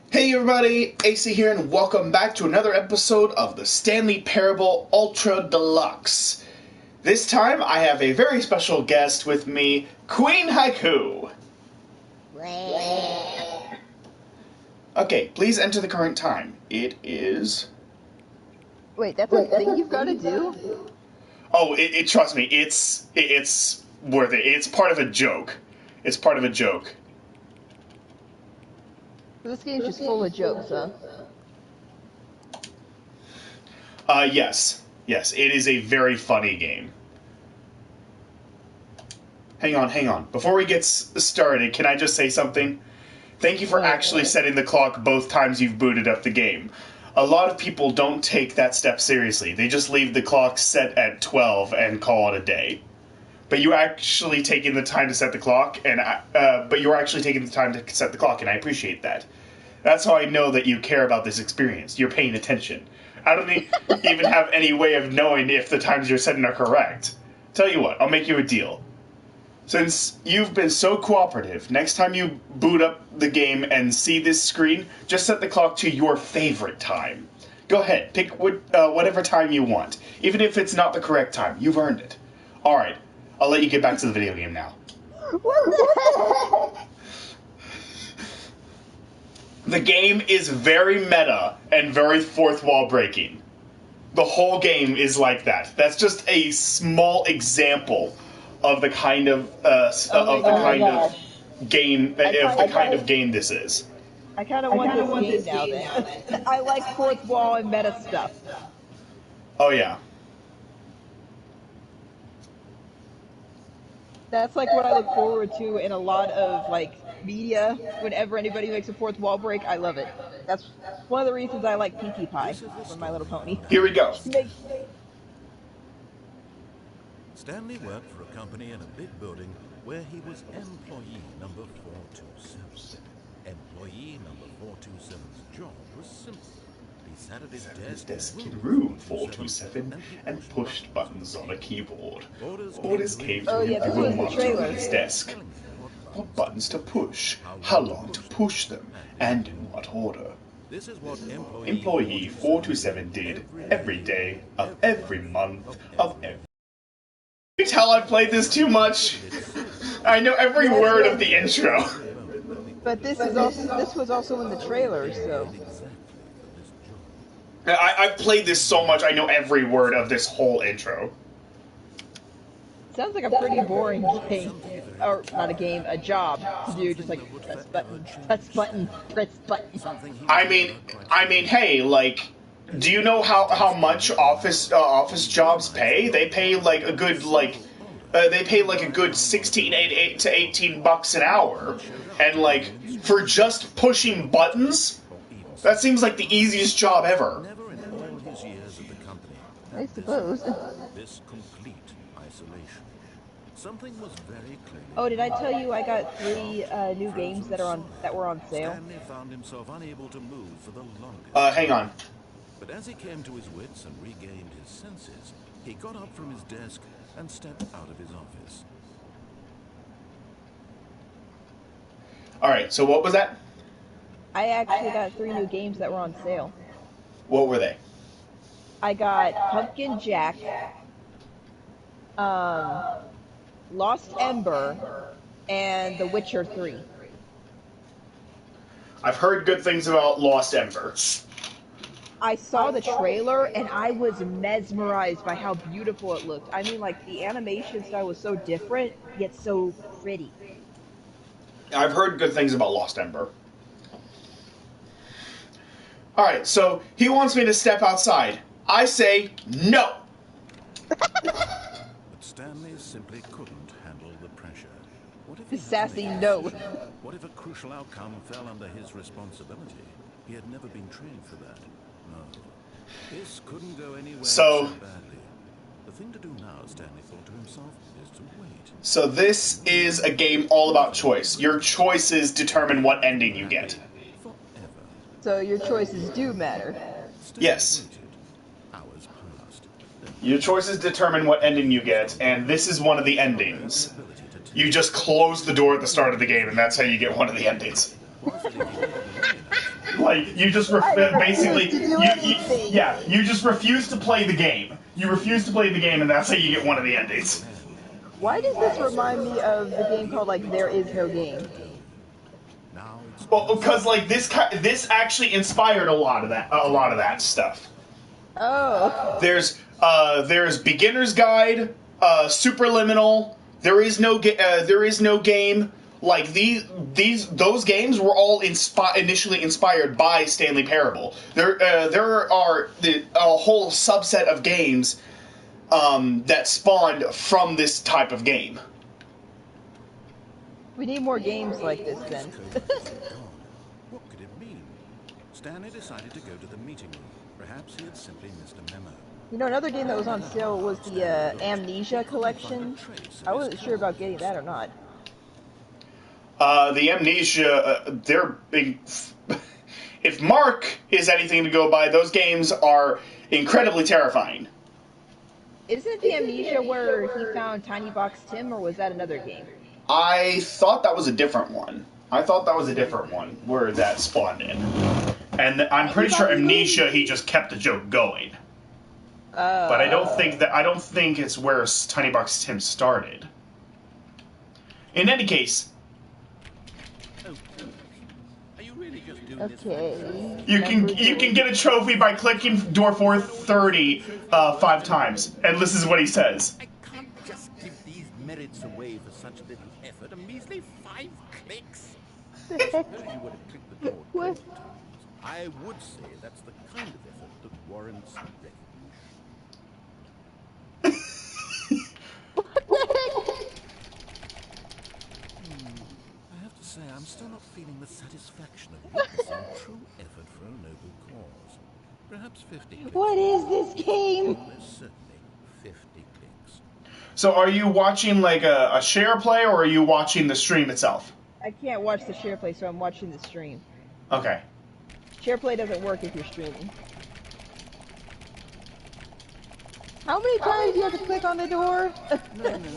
Hey everybody, AC here, and welcome back to another episode of the Stanley Parable Ultra Deluxe. This time I have a very special guest with me, Queen Haiku. Okay, please enter the current time. It is... Wait, that's a thing you've got to do? Oh, trust me, it's worth it. It's part of a joke. It's part of a joke. This game's just full of jokes, huh? Yes. Yes, it is a very funny game. Hang on. Before we get started, can I just say something? Thank you for actually setting the clock both times you've booted up the game. A lot of people don't take that step seriously. They just leave the clock set at 12 and call it a day. But you actually taking the time to set the clock, and but you're actually taking the time to set the clock, and I appreciate that. That's how I know that you care about this experience. You're paying attention. I don't even have any way of knowing if the times you're setting are correct. Tell you what, I'll make you a deal. Since you've been so cooperative, next time you boot up the game and see this screen, just set the clock to your favorite time. Go ahead, pick whatever time you want. Even if it's not the correct time, you've earned it. Alright, I'll let you get back to the video game now. What the heck? The game is very meta and very fourth wall breaking. The whole game is like that. That's just a small example of the kind of game this is. I kind of want this game now, then. I like fourth wall and meta stuff. Oh yeah. That's like what I look forward to in a lot of media. Whenever anybody makes a fourth wall break, I love it. That's one of the reasons I like Pinkie Pie from My Little Pony. Here we go. Stanley worked for a company in a big building where he was employee number 427. Employee number 427's job was simple. He sat at his desk in room 427 and pushed buttons on a keyboard. Orders came to him through a monitor on his desk. What buttons to push, how long to push them, and in what order. This is what Employee 427 did every day of every month of every... You can tell I've played this too much. I know every word of the intro. But this was also in the trailer, so... I've played this so much, I know every word of this whole intro. Sounds like a pretty boring game. Or, not a game, a job to do, just like press button, press button, press button. I mean, hey, do you know how much office jobs pay? They pay a good 16 to 18 bucks an hour. And for just pushing buttons, that seems like the easiest job ever. Never in all his years at the company. I suppose. This complete isolation. Something was very clear. Oh, did I tell you I got 3 new games that were on sale? Stanley found himself unable to move for the longest. Hang on. But as he came to his wits and regained his senses, he got up from his desk and stepped out of his office. Alright, so what was that? I actually got 3 new games that were on sale. What were they? I got Pumpkin Jack, Lost Ember, and The Witcher 3. I've heard good things about Lost Ember. I saw the trailer and I was mesmerized by how beautiful it looked. I mean, the animation style was so different, yet so pretty. I've heard good things about Lost Ember. Alright, so he wants me to step outside. I say no! But Stanley simply couldn't handle the pressure. What if he Sassy no. What if a crucial outcome fell under his responsibility? He had never been trained for that. No. This couldn't go anywhere so badly. The thing to do now, Stanley thought to himself, is to wait. So this is a game all about choice. Your choices determine what ending you get. So your choices do matter. Yes. Your choices determine what ending you get, and this is one of the endings. You just close the door at the start of the game, and that's how you get one of the endings. was that he wanted the money announcement. Like, you just basically, you just refuse to play the game. You refuse to play the game, and that's how you get one of the endings. Why does this remind me of the game called, like, There Is No Game? Well, because, like, this actually inspired a lot of that stuff. Oh. There's Beginner's Guide, Superliminal, There Is No Game. Like, those games were all initially inspired by Stanley Parable. There are a whole subset of games that spawned from this type of game. We need more games like this, then. What could it mean? Stanley decided to go to the meeting room. Perhaps he had simply missed a memo. You know, another game that was on sale was the Amnesia collection. I wasn't sure about getting that or not. The Amnesia, they're big. If Mark is anything to go by, those games are incredibly terrifying. Isn't the Amnesia where he found Tiny Box Tim, or was that another game? I thought that was a different one. Where that spawned in. And I'm pretty sure Amnesia, he just kept the joke going. But I don't think it's where Tiny Box Tim started. In any case, Are you really just doing Okay. you can get a trophy by clicking door 430 5 times. And this is what he says. I can't just give these merits away for such little effort. A measly 5 clicks. What the heck? Suppose you would have clicked the door What? 20 times. I would say that's the kind of effort that warrants recognition. I have to say, I'm still not feeling the satisfaction of witnessing true effort for a noble cause. Perhaps 50 clicks. What is this game? Most certainly 50 clicks. So are you watching like a share play, or are you watching the stream itself? I can't watch the share play, so I'm watching the stream. Okay. Share play doesn't work if you're streaming. How many times do you have to click on the door?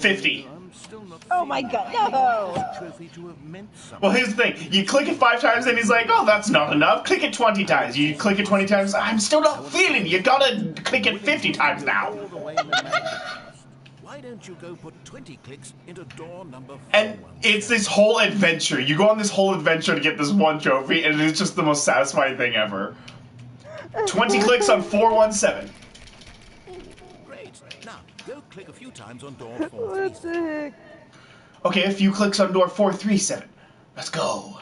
50. I'm still not Oh my feeling god, the no! trophy to have meant something. Well, here's the thing. You click it 5 times, and he's like, oh, that's not enough. Click it 20 times. You click it 20 times. I'm still not feeling. You gotta click it 50 times now. All the way in the manifest. Why don't you go put 20 clicks into door number 4? And it's this whole adventure. You go on this whole adventure to get this one trophy, and it's just the most satisfying thing ever. 20 clicks on 417. Great. Now, go click a few times on door 4. What the heck? Okay, a few clicks on door 437. Let's go.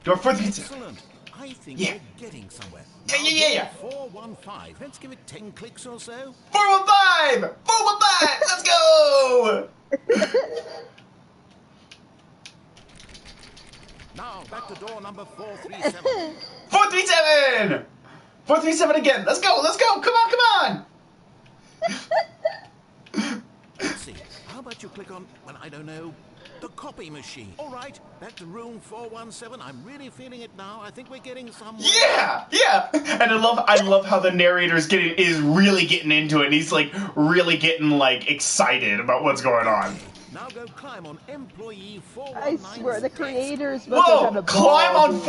Door 437. Excellent. I think Yeah. we're getting somewhere. Yeah. 415. Let's give it 10 clicks or so. 415! 415! Let's go! Now, back to door number 437. 437! 437 again. Let's go. Come on. Let's see. How about you click on, well, I don't know, the copy machine. All right, back to room 417. I'm really feeling it now. I think we're getting somewhere. Yeah. And I love how the narrator is really getting into it. And he's like really getting like excited about what's going on. Now go climb on employee I 419. swear, the creators must have Whoa! had a Climb ball on doing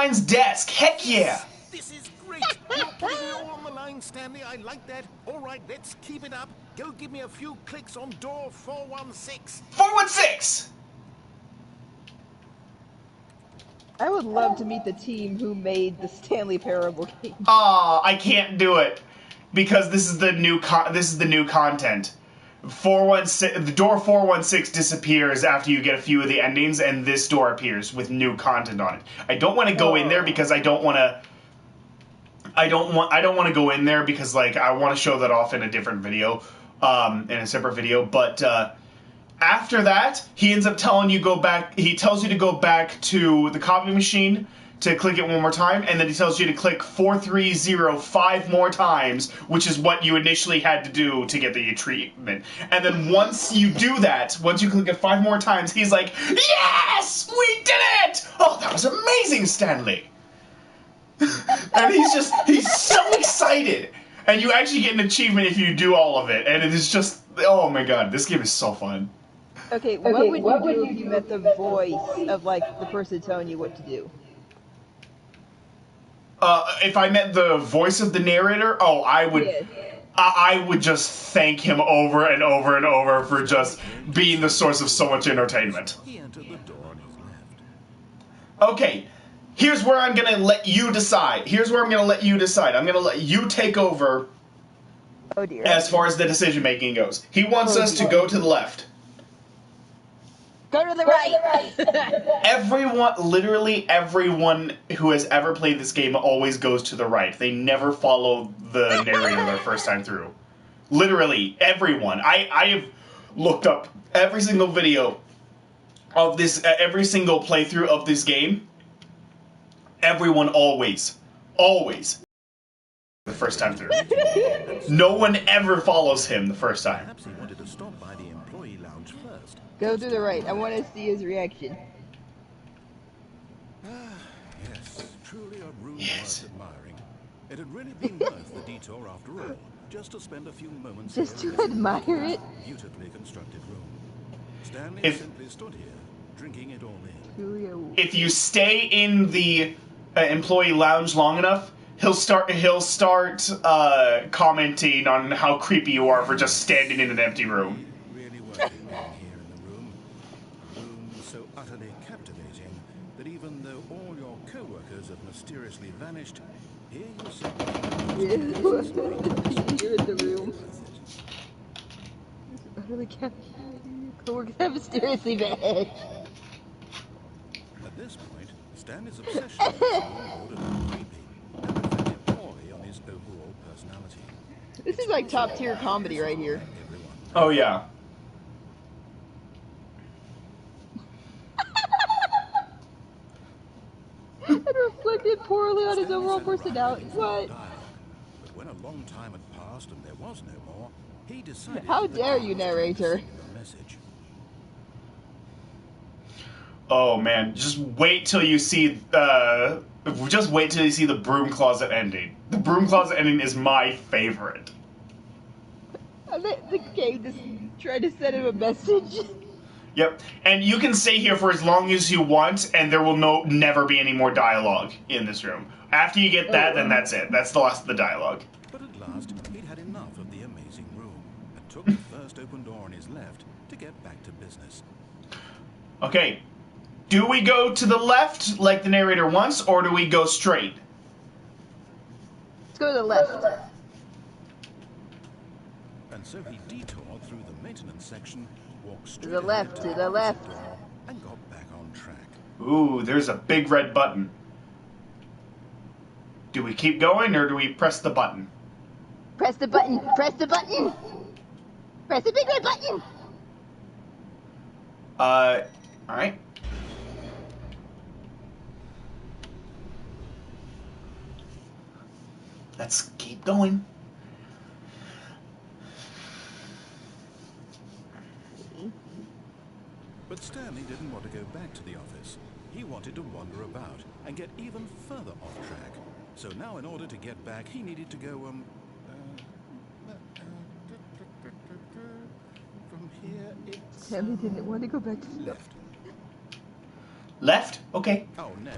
419's desk. Heck yeah! This is great. You're putting it all on the line, Stanley. I like that. All right, let's keep it up. Go give me a few clicks on door 416. 416! I would love to meet the team who made the Stanley Parable game. I can't do it because this is the new content. 416, the door 416 disappears after you get a few of the endings, and this door appears with new content on it. I don't want to go in there because I don't want to go in there because like I want to show that off in a different video, in a separate video. But after that, he ends up telling you He tells you to go back to the copy machine to click it one more time, and then he tells you to click 430 5 more times, which is what you initially had to do to get the treatment. And then once you do that, once you click it 5 more times, he's like, yes! We did it! Oh, that was amazing, Stanley! And he's so excited! And you actually get an achievement if you do all of it, and it is just, oh my god, this game is so fun. Okay, what would you do if you met the voice of, like, the person telling you what to do? If I met the voice of the narrator, I would... Yeah. I would just thank him over and over and over for just being the source of so much entertainment. He entered the door on his left. Okay, here's where I'm gonna let you decide. I'm gonna let you take over Oh dear. as far as the decision making goes. He wants us to go to the left. Go to the right! Literally everyone who has ever played this game always goes to the right. They never follow the narrator their first time through. Literally everyone. I have looked up every single video of this, every single playthrough of this game. Everyone always the first time through. No one ever follows him the first time. Perhaps he wanted to stop by the employee lounge first. Go to the right. I want to see his reaction. Yes, truly a room worth admiring. It had really been worth the detour after all, just to spend a few moments Just here to in this admire it? beautifully constructed room. Stanley simply stood here, drinking it all in. If you stay in the employee lounge long enough, he'll start commenting on how creepy you are for just standing in an empty room. Really worth it being here in the room. A room so utterly captivating that even though all your co-workers have mysteriously vanished, here you sit. Here in the room. Utterly captivating. Coworkers have mysteriously vanished. At this point, Stanley's obsession with the room bordered on creepy and reflected poorly on his overall personality. This is like top tier comedy right here. Everyone. Oh yeah. It reflected poorly on his overall personality. What? But when a long time had passed and there was no more, he decided. How dare you, narrator? Message. Oh man, just wait till you see the broom closet ending. The broom closet ending is my favorite. The game just tried to send him a message. Yep, and you can stay here for as long as you want, and there will never be any more dialogue in this room. After you get that, then that's it. That's the last of the dialogue. But at last, he'd had enough of the amazing room and took the first open door on his left to get back to business. Okay, do we go to the left like the narrator wants, or do we go straight? Let's go to the left. And so he detoured through the maintenance section, walked straight To the left, ahead to the left. door, and got back on track. Ooh, there's a big red button. Do we keep going, or do we press the button? Press the button. Press the button. Press the big red button. Alright. Let's keep going. But Stanley didn't want to go back to the office. He wanted to wander about and get even further off track. So now in order to get back, he needed to go, from here, it's... Sammy didn't want to go back to the left. Left? Okay. Oh, no.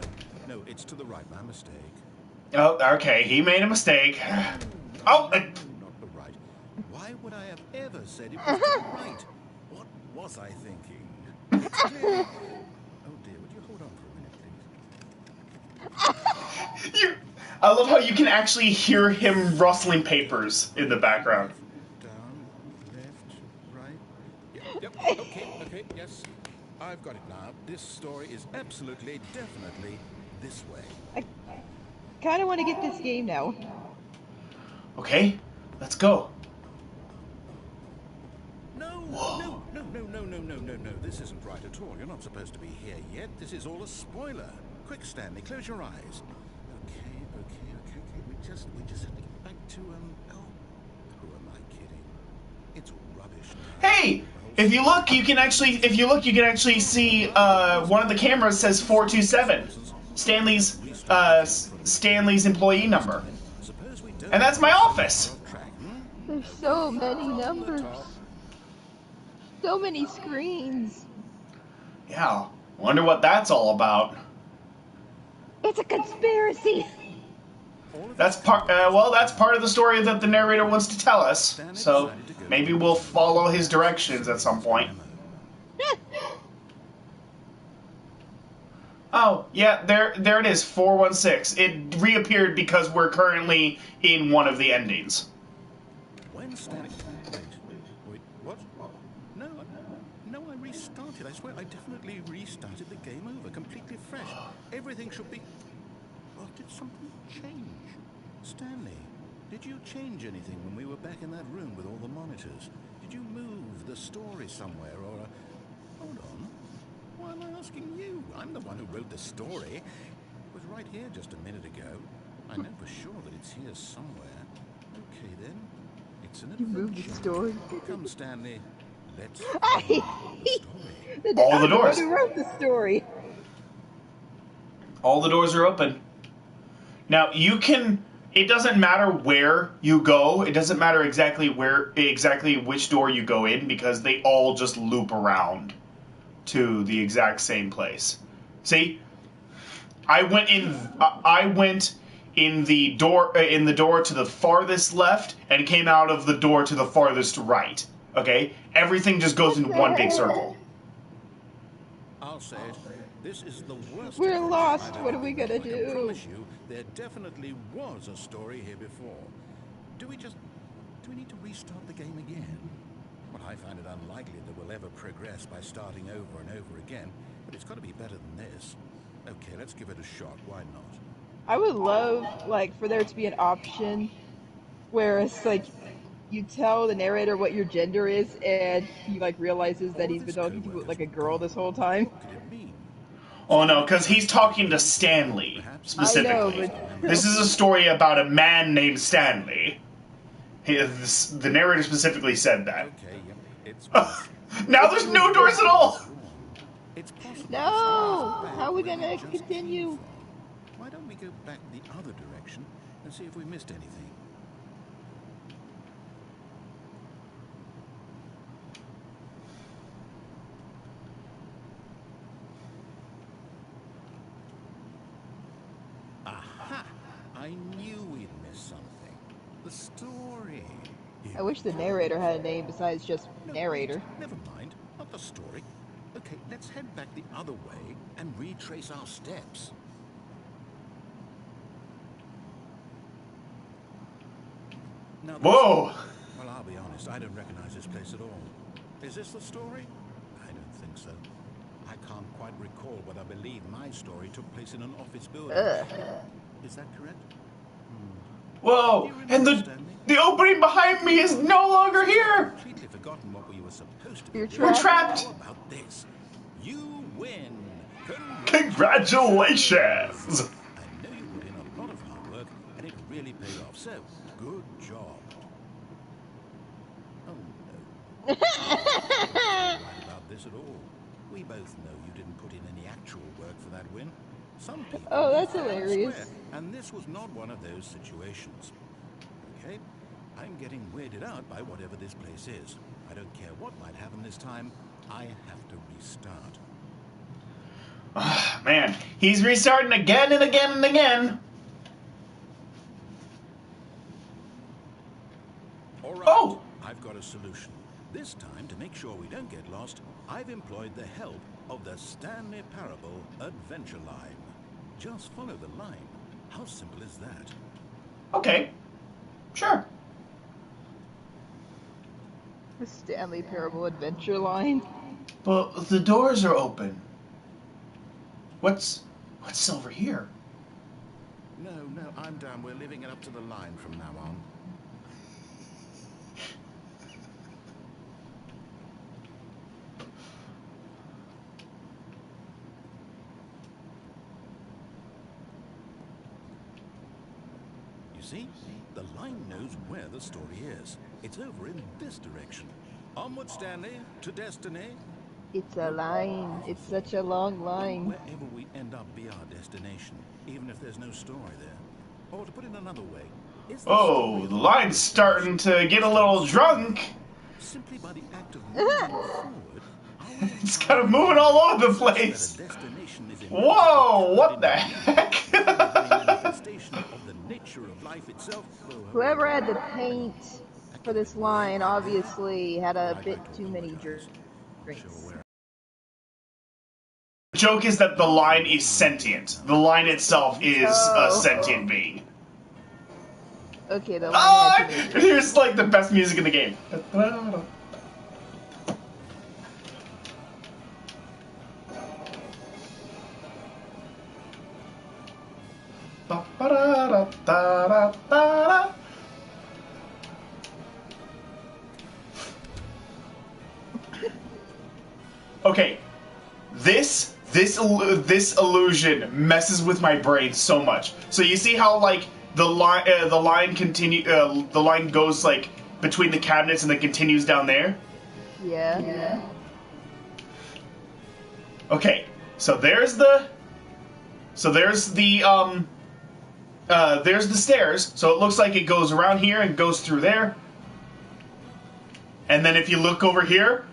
No, it's to the right. My mistake. Oh, okay. He made a mistake. Oh! Not the right. Why would I have ever said it was to the right? What was I thinking? It's clearly... Oh, dear. Would you hold on for a minute, please? I love how you can actually hear him rustling papers in the background. Down, left, right. Yep, okay, yes. I've got it now. This story is absolutely, definitely this way. I kind of want to get this game now. Okay, let's go. No. This isn't right at all. You're not supposed to be here yet. This is all a spoiler. Quick, Stanley, close your eyes. Okay. We just have to get back to, oh, who am I kidding? It's all rubbish now. Hey! If you look, you can actually see one of the cameras says 427. Stanley's employee number. And that's my office. There's so many numbers. So many screens. Yeah, wonder what that's all about. It's a conspiracy. That's part. Well, that's part of the story that the narrator wants to tell us. So maybe we'll follow his directions at some point. Oh, yeah, there it is, 416. It reappeared because we're currently in one of the endings. When Stanley... Wait, what? No, I restarted. I swear, I definitely restarted the game over, completely fresh. Everything should be... Well, did something change? Stanley, did you change anything when we were back in that room with all the monitors? Did you move the story somewhere, or... Hold on. Why am I asking you? I'm the one who wrote the story. It was right here just a minute ago. I know for sure that it's here somewhere. Okay, then. It's an adventure. You moved the story. Come, Stanley. Let's Hey! the story. All the doors. Who wrote the story? All the doors are open. Now, you can... It doesn't matter where you go. It doesn't matter exactly which door you go in, because they all just loop around to the exact same place. See, I went in the door to the farthest left and came out of the door to the farthest right. Okay, everything just goes in one big circle. I'll say it. This is the worst. We're lost. What are we gonna I do? can promise you, there definitely was a story here before. Do we need to restart the game again? Well, I find it unlikely that we'll ever progress by starting over and over again, but it's got to be better than this. Okay, let's give it a shot. Why not? I would love, like, for there to be an option where it's like you tell the narrator what your gender is, and he like realizes that he's been talking to like a girl this whole time. What could it mean? Oh no, because he's talking to Stanley specifically. I know, but This is a story about a man named Stanley. The narrator specifically said that. Okay, it's Now there's no doors at all! it's possible. no! How are we gonna continue? Why don't we go back the other direction and see if we missed anything? Aha! I knew we'd missed something. The story. I wish the narrator had a name besides just narrator. Never mind, not the story. Okay, let's head back the other way and retrace our steps. Now, Whoa! well, I'll be honest, I don't recognize this place at all. Is this the story? I don't think so. I can't quite recall, but I believe my story took place in an office building. Is that correct? Whoa! And the opening behind me is no longer here! Completely forgotten what we were supposed to be You're doing. We're trapped! How about this? You win! Congratulations! I know you put in a lot of hard work, and it really paid off. So, good job. Oh no. Not right about this at all. We both know you didn't put in any actual work for that win. Some people. Oh, that's fair and hilarious. square, and this was not one of those situations. Okay? I'm getting weirded out by whatever this place is. I don't care what might happen this time. I have to restart. Man, he's restarting again and again and again. All right. Oh! I've got a solution. This time, to make sure we don't get lost, I've employed the help of the Stanley Parable Adventure Line. Just follow the line. How simple is that? Okay. Sure. The Stanley Parable Adventure line. But the doors are open. What's over here? No, I'm down. We're leaving it up to the line from now on. You see? The line knows where the story is. It's over in this direction. Onward, Stanley, to destiny. It's a line. It's such a long line. Wherever we end up be our destination, even if there's no story there. Or to put it another way, is the Oh, story the line's starting to get a little drunk. Simply by the act of moving forward, It's kind of moving all over the place. Whoa, what the heck? Whoever had the paint for this line obviously had a bit too many drinks. The joke is that the line is sentient. The line itself is a sentient being. Okay, the line had too many drinks. Here's like the best music in the game. Okay, this illusion messes with my brain so much. So you see how like the line goes like between the cabinets and then continues down there. Yeah. Okay, so there's the stairs. So it looks like it goes around here and goes through there. And then if you look over here,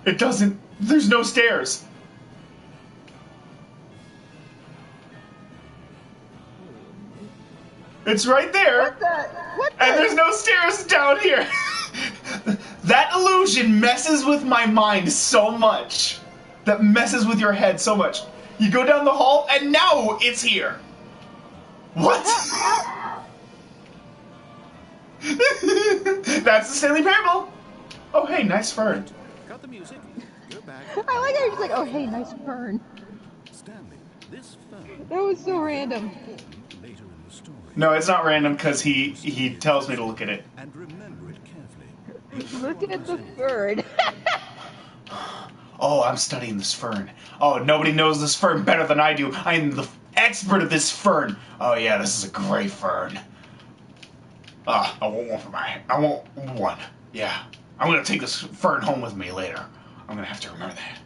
it doesn't. There's no stairs. It's right there. What the? And there's no stairs down here. That illusion messes with my mind so much. That messes with your head so much. You go down the hall, and now it's here. What? That's the Stanley Parable. Oh, hey, nice fern. Cut the music. Go back. I like how you're just like, oh hey, nice fern. Stanley, this fern. That was so random. Later in the story. No, it's not random because he tells me to look at it. And remember it carefully. Look at the fern. Oh, I'm studying this fern. Oh, nobody knows this fern better than I do. I am the expert of this fern. Oh yeah, this is a great fern. I want one I want one. Yeah. I'm gonna take this fern home with me later. I'm gonna have to remember that.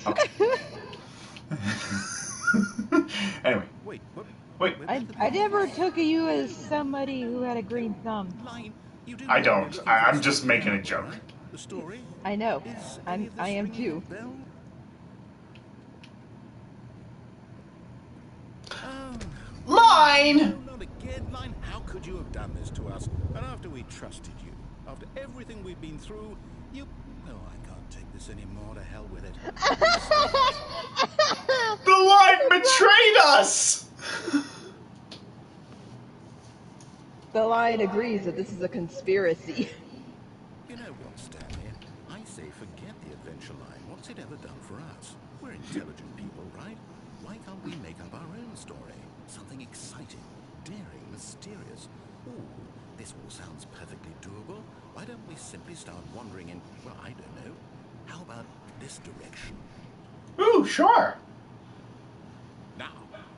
Okay. Anyway. Wait. I never took you as somebody who had a green thumb. I don't. I'm just making a joke. The story. I know. I am too. Line! Not again, Line. How could you have done this to us? And after we trusted you, after everything we've been through, you... No, I can't take this anymore. To hell with it. The line betrayed us! The line agrees that this is a conspiracy. You know what, Stanley? I say forget the adventure line. What's it ever done for us? We're intelligent people, right? Why can't we make up our own story? Something exciting, daring, mysterious. Ooh, this all sounds perfectly doable. Why don't we simply start wandering in, well, I don't know. How about this direction? Ooh, sure. Now,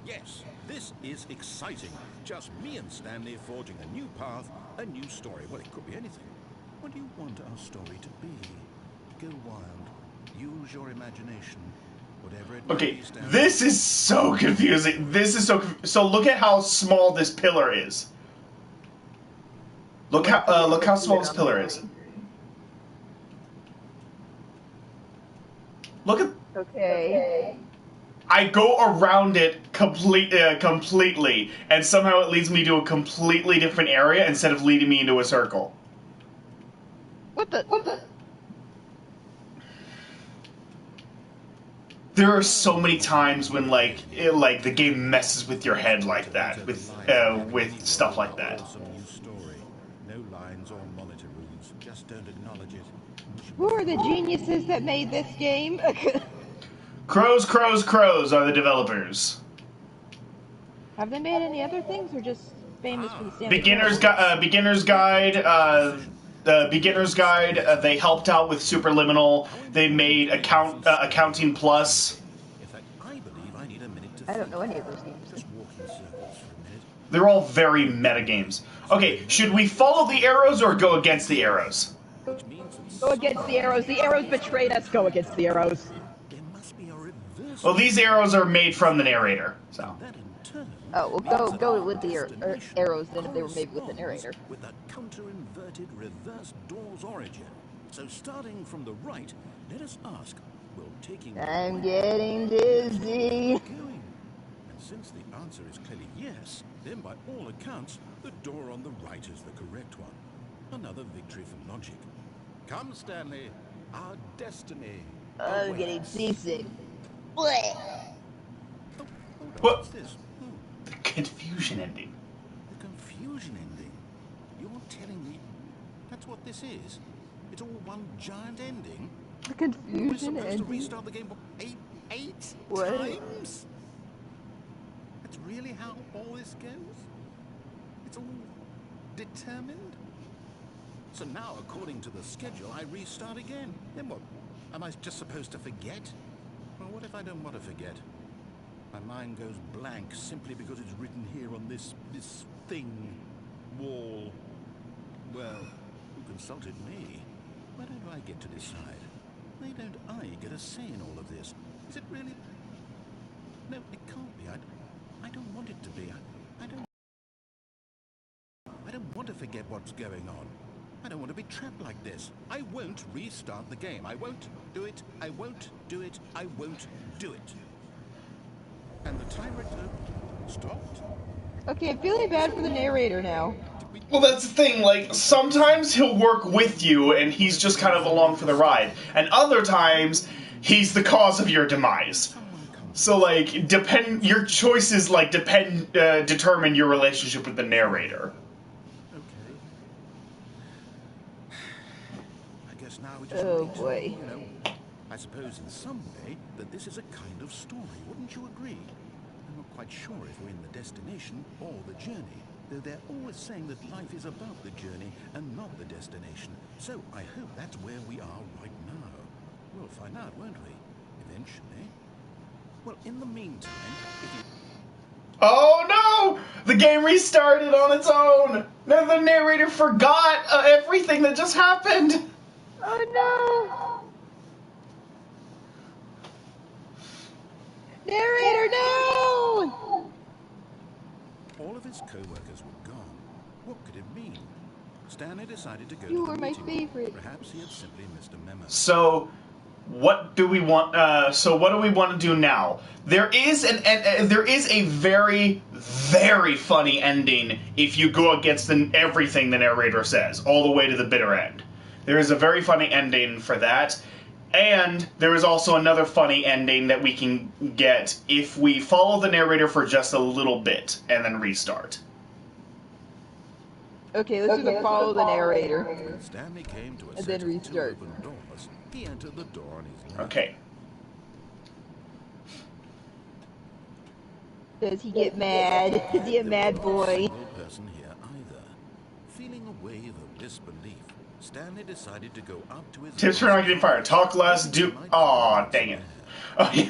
yes, this is exciting. Just me and Stanley forging a new path, a new story. Well, it could be anything. What do you want our story to be? Go wild. Use your imagination. Whatever it Okay, may be, Stanley. this is so confusing. This is so look at how small this pillar is. Look how small this pillar is. Look at. Okay. I go around it completely, and somehow it leads me to a completely different area instead of leading me into a circle. What the? There are so many times when like the game messes with your head like that, with stuff like that. Awesome new story. No lines or monitor rules. Just don't acknowledge it. Who are the geniuses that made this game? Crows are the developers. Have they made any other things, or just famous for the Stanley Beginner's Parable? Beginner's Guide. The Beginner's Guide. They helped out with Superliminal. They made Accounting Plus. In fact, I believe I need a minute to I don't know any of those games. just walk in circles for a minute. They're all very meta games. Okay, should we follow the arrows or go against the arrows? Which means that Go against the arrows. The arrows betrayed us. Go against the arrows. there must be a reverse. Well, these arrows are made from the narrator, so. That in turn Oh, well, means that go our with the destination arrows then if they were made with the corresponds narrator. with the counter-inverted reverse door's origin. So starting from the right, let us ask, will taking I'm getting dizzy. going? And since the answer is clearly yes, then by all accounts, the door on the right is the correct one. Another victory for logic. Come, Stanley, our destiny. I'm getting seasick. What? Oh, hold on, What? what's this? The confusion ending. The confusion ending. You're telling me that's what this is? It's all one giant ending? The We're confusion supposed to ending. restart the game eight What? times? That's really how all this goes? It's all determined? So now, according to the schedule, I restart again. Then what? Am I just supposed to forget? Well, what if I don't want to forget? My mind goes blank simply because it's written here on this thing, wall. Well, you consulted me. Why don't I get to decide? Why don't I get a say in all of this? Is it really? No, it can't be. I don't want it to be. I don't want to forget what's going on. I don't want to be trapped like this. I won't restart the game. I won't do it. I won't do it. I won't do it. And the timer stopped. Okay, I'm feeling bad for the narrator now. Well, that's the thing, like, sometimes he'll work with you and he's just kind of along for the ride. And other times, he's the cause of your demise. So, like, your choices, like, determine your relationship with the narrator. Okay. I guess now we just Oh wait. boy. You know, I suppose in some way that this is a kind of story, wouldn't you agree? I'm not quite sure if we're in the destination or the journey, though they're always saying that life is about the journey and not the destination. So I hope that's where we are right now. We'll find out, won't we? Eventually. Well, in the meantime, if you... Oh no! The game restarted on its own! No, the narrator forgot everything that just happened! Oh no! Narrator, no! All of his co-workers were gone. What could it mean? Stanley decided to go You to were the my meeting. favorite. Perhaps he had simply missed a memo. So, what do we want? What do we want to do now? There is a very, very funny ending if you go against everything the narrator says, all the way to the bitter end. There is a very funny ending for that, and there is also another funny ending that we can get if we follow the narrator for just a little bit and then restart. Okay, let's do the follow the narrator. Stanley came to a And set then of restart. two open doors. He entered the door on his left. Okay. Does he get mad? Is he a mad boy? Single person here either. Feeling a wave of disbelief, Stanley decided to go up to his... Tips for not getting fired. Talk less, do... Aw, dang it. Oh, yeah.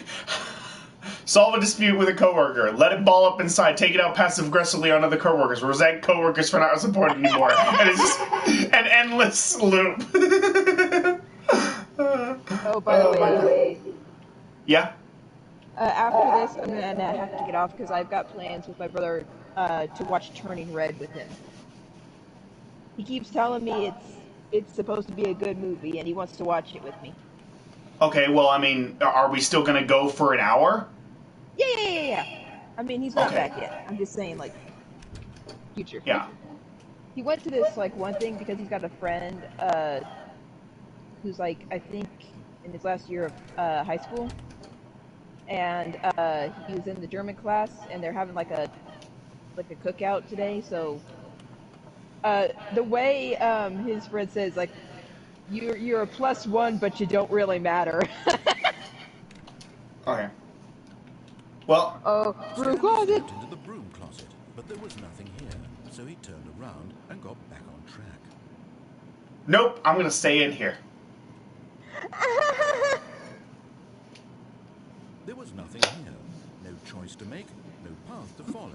Solve a dispute with a coworker. Let it ball up inside. Take it out passive-aggressively on other coworkers. Resent coworkers for not supporting anymore. And it's just an endless loop. Oh, by the way, Yeah? after this, I'm gonna have to get off because I've got plans with my brother to watch Turning Red with him. He keeps telling me it's supposed to be a good movie, and he wants to watch it with me. Okay, well, I mean, are we still going to go for an hour? Yeah. I mean, he's not Okay. back yet. I'm just saying, like, future. Yeah. He went to this, like, one thing because he's got a friend who's, like, I think in his last year of high school. And he was in the German class, and they're having, like a cookout today. So the way his friend says, like, you're a +1, but you don't really matter. Okay. Well... Oh, broom closet! Stepped into the broom closet, but there was nothing here, so he turned around and got back on track. Nope, I'm going to stay in here. There was nothing here. No choice to make, no path to follow.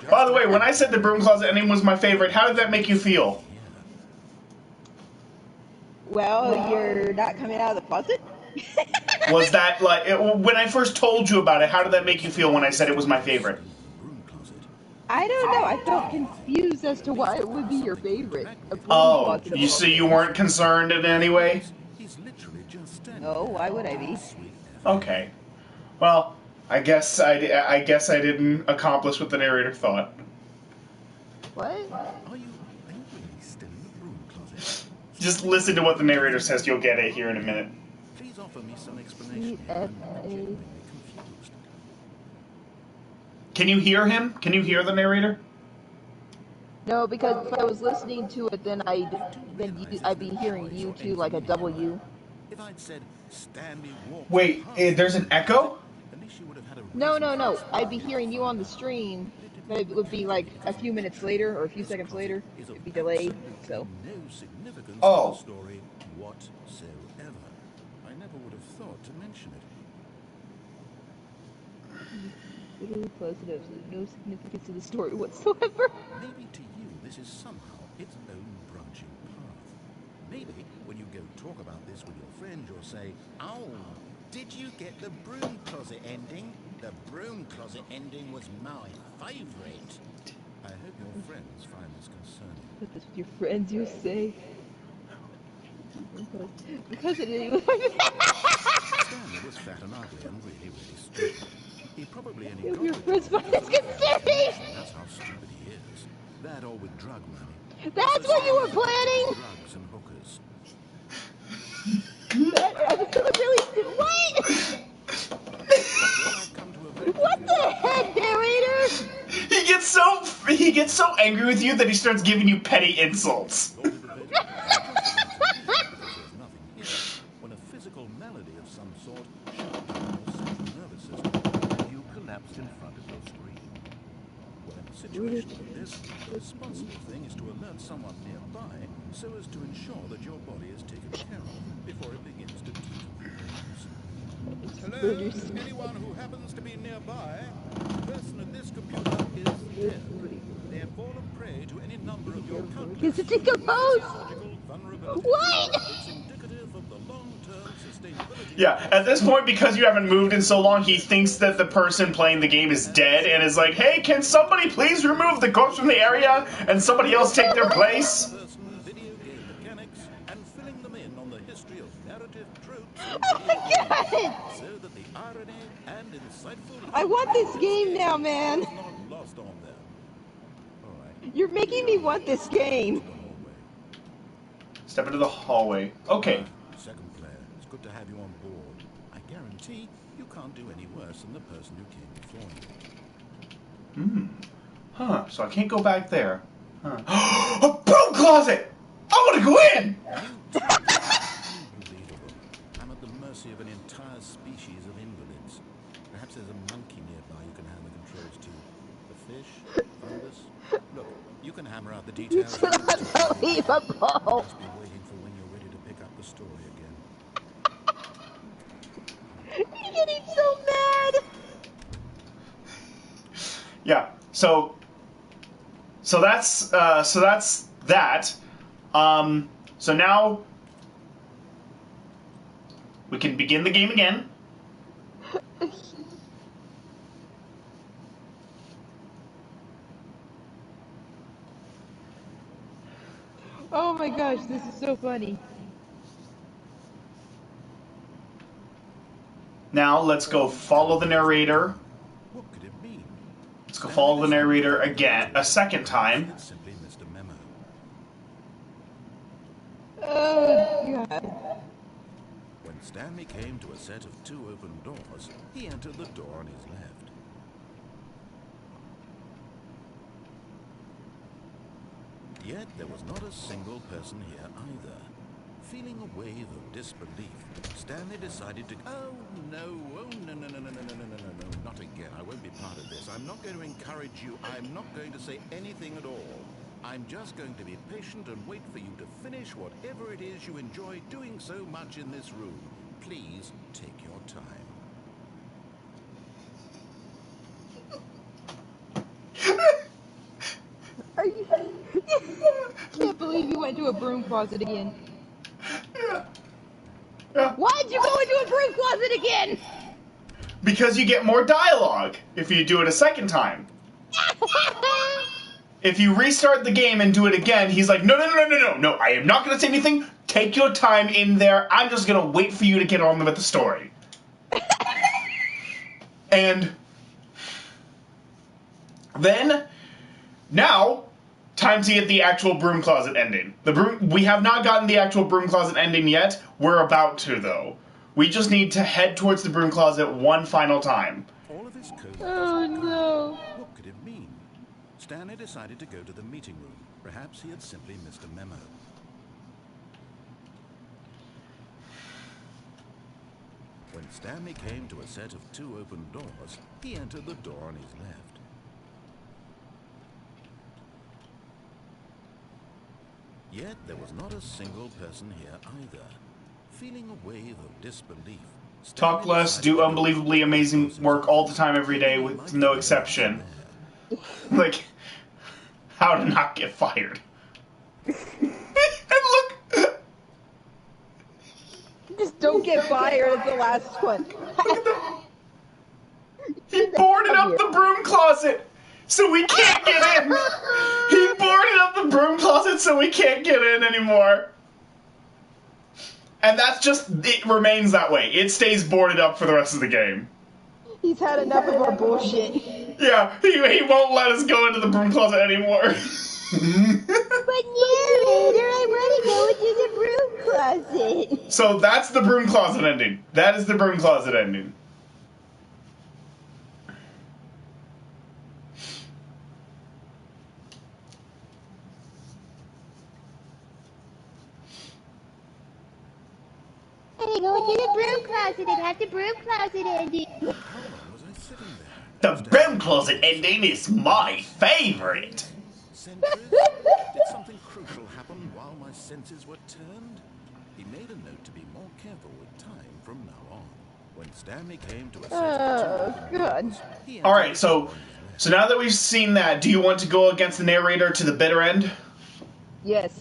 By the way, when I said the broom closet ending was my favorite, how did that make you feel? Well, you're not coming out of the closet? Was that, like, when I first told you about it, how did that make you feel when I said it was my favorite? Broom closet. I don't know. I felt confused as to why it would be your favorite. A broom Oh, closet of you all so you things. weren't concerned in any way? He's literally just standing No, there. why would I be? Sweet Okay. Well, I guess I didn't accomplish what the narrator thought. What? Are you really still in the broom closet? Just listen to what the narrator says. You'll get it here in a minute. Please offer me some explanation. Sweet I'm F.A. genuinely confused. Can you hear him? Can you hear the narrator? No, because if I was listening to it, then I'd be hearing you too, like a W. If I'd said Stanley walked Wait, past there's an echo? at least you would have had a No, reason no, for no. saying I'd be hearing you on the stream, but it would be like a few minutes later or a few seconds later. is of It'd be delayed. absolutely So no significance Oh. to the story whatsoever. I never would have thought to mention it. literally closet of no significance to the story whatsoever. Maybe to you this is somehow its own branching path. Maybe when you go talk about this with your friend, you'll say, "Oh, did you get the broom closet ending? The broom closet ending was my favourite." I hope your friends find this concerning. Put this with your friends, you say. Because it is. Stanley was fat and ugly and really, really stupid. He probably only got Your the friends job find this because of concerning. That's how stupid he is. That or with drug money. That's what you were planning. Drugs and hookers. Wait! What the heck, narrator? He gets so angry with you that he starts giving you petty insults. When a physical malady of some sort shut down your central nervous system and you collapsed in front of your screen. Well, in a situation like this, the responsible thing is to alert someone nearby so as to ensure that your body is taken care of before it begins to decompose. Hello? Anyone who happens to be nearby? The person at this computer is dead. They have fallen prey to any number of your countless Is it decomposed? What? It's indicative of the long-term sustainability. Yeah, at this point, because you haven't moved in so long, he thinks that the person playing the game is dead and is like, "Hey, can somebody please remove the corpse from the area and somebody else take their place?" Video game mechanics and filling them in on the history of narrative tropes. Oh my god! So that the irony and insightful I want this game now, man. is not lost on them. All right. You're making me want this game. Step into the hallway. Okay. Second player, it's good to have you on board. I guarantee you can't do any worse than the person who came before you. Huh, so I can't go back there. Huh. A broom closet! I want to go in! Unbelievable. I'm at the mercy of an entire species of invalids. Perhaps there's a monkey nearby you can hand the controls to. A fish? Fungus? Look, you can hammer out the details. It's unbelievable. Just be waiting for when you're ready to pick up the story again. You're getting so mad. Yeah, so that's that. So now we can begin the game again. Oh my gosh, this is so funny. Now let's go follow the narrator. What could it mean? Let's go follow the narrator again, a second time. It simply missed a memo. Oh god. When Stanley came to a set of 2 open doors, he entered the door on his left. Yet there was not a single person here either. Feeling a wave of disbelief, Stanley decided to... Oh, no, not again. I won't be part of this. I'm not going to encourage you. I'm not going to say anything at all. I'm just going to be patient and wait for you to finish whatever it is you enjoy doing so much in this room. Please take your time. Are you... Can't believe you went to a broom closet again. Yeah. Why'd you go into a broom closet again? Because you get more dialogue if you do it a second time. If you restart the game and do it again, he's like, no, I am not going to say anything. Take your time in there. I'm just going to wait for you to get on with the story. And then, now, time to get the actual broom closet ending. We have not gotten the actual broom closet ending yet. We're about to, though. We just need to head towards the broom closet one final time. Oh, no. What could it mean? Stanley decided to go to the meeting room. Perhaps he had simply missed a memo. When Stanley came to a set of 2 open doors, he entered the door on his left. Yet there was not a single person here either. Feeling a wave of disbelief, Talk less, do unbelievably amazing work all the time, every day, with no exception. Like, how to not get fired. And look! Just don't get fired at the last one. He boarded up the broom closet, so we can't get in! He boarded up the broom closet so we can't get in anymore. And that's just, it remains that way. It stays boarded up for the rest of the game. He's had enough of our bullshit. Yeah, he won't let us go into the broom closet anymore. But narrator, I want to go into the broom closet. So that's the broom closet ending. That is the broom closet ending. I go into the broom closet and have the broom closet ending. How long was I sitting there? The broom closet ending is my favorite. Senses? Did something crucial happen while my senses were turned? He made a note to be more careful with time from now on. When Stanley came to a set of 2 open God. doors, he All right, entered so now that we've seen that, do you want to go against the narrator to the bitter end? Yes.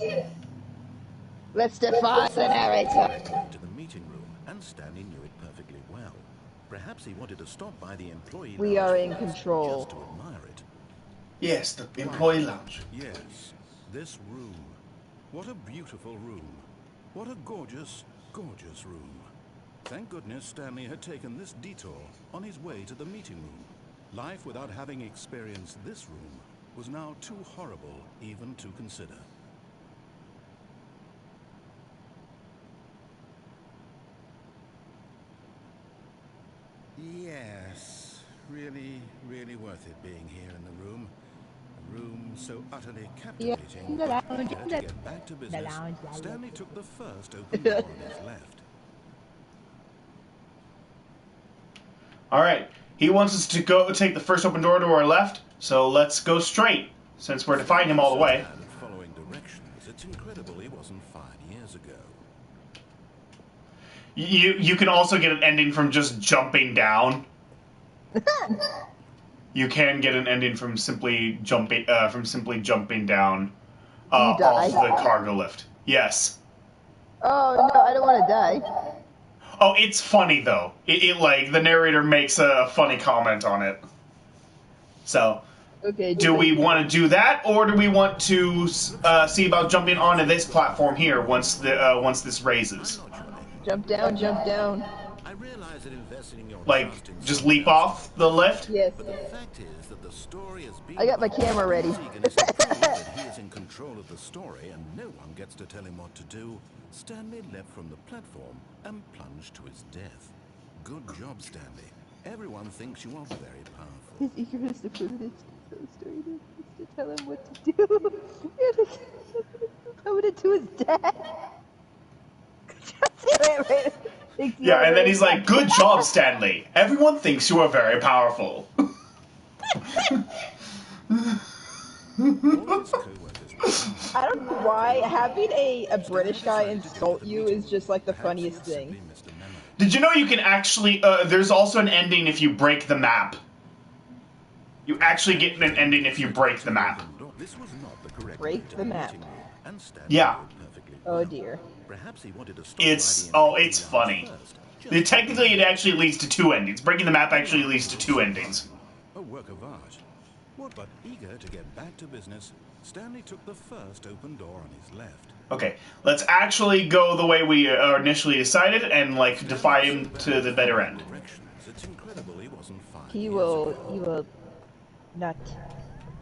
Let's defy the narrator. to the meeting room, and Stanley knew it perfectly well. Perhaps he wanted to stop by the employee We lounge are in first, control. just to admire it. Yes, the employee lounge. Yes, this room. What a beautiful room. What a gorgeous, gorgeous room. Thank goodness Stanley had taken this detour on his way to the meeting room. Life without having experienced this room was now too horrible even to consider. Yes, really, really worth it being here in the room. A room so utterly captivating. the lounge, Here to get back to business, lounge, Stanley took the first open door on his left. All right, he wants us to go take the first open door to our left, so let's go straight, since we're defying him all the way. And following directions, it's incredible he wasn't 5 years ago. You can also get an ending from just jumping down. You can get an ending from simply jumping down off die? the cargo lift. Yes. Oh, no, I don't want to die. Oh, it's funny though. It like the narrator makes a funny comment on it. So, Okay. do we want to do that, or do we want to see about jumping onto this platform here once this raises? Jump down, jump down. I realize that investing in your Like, trust in just someone leap else off the lift? Yes. But the fact is that the story has been... I got my camera ready. Eagerness to prove that he is in control of the story and no one gets to tell him what to do, Stanley leapt from the platform and plunged to his death. Good job, Stanley. Everyone thinks you are very powerful. His eagerness to prove it to story to tell him what to do. Coming to his death. Yeah, and then he's like, "Good job, Stanley. Everyone thinks you are very powerful." All his co-workers I don't know why having a British guy insult you is just like the funniest thing. simply missed a memo. Did you know you can actually? There's also an ending if you break the map. You actually get an ending if you break the map. This was not the correct Break way to the map. meeting room, and Stanley Yeah. knew it perfectly Oh well. dear. Perhaps he wanted to stop It's by the it's employee funny. lounge first, Technically, it actually leads to 2 endings. Breaking the map actually leads to 2 endings. a work of art. What but eager to get back to business, Stanley took the first open door on his left. Okay, let's actually go the way we initially decided and, like, defy him to the better end. It's incredible he wasn't 5 He years will ago. not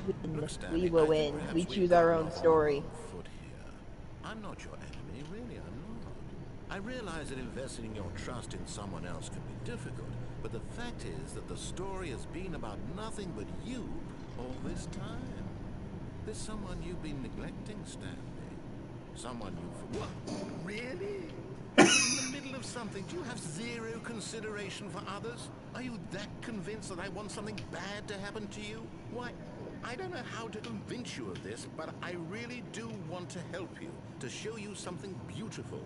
win. Look, Stanley, We will I think win. perhaps We we've choose gotten our off own on the story. wrong foot here. I'm not your enemy, really, I'm not. I realize that investing your trust in someone else can be difficult, but the fact is that the story has been about nothing but you all this time. There's someone you've been neglecting, Stanley. Someone you forgot. Really? In the middle of something, do you have zero consideration for others? Are you that convinced that I want something bad to happen to you? Why, I don't know how to convince you of this, but I really do want to help you, to show you something beautiful.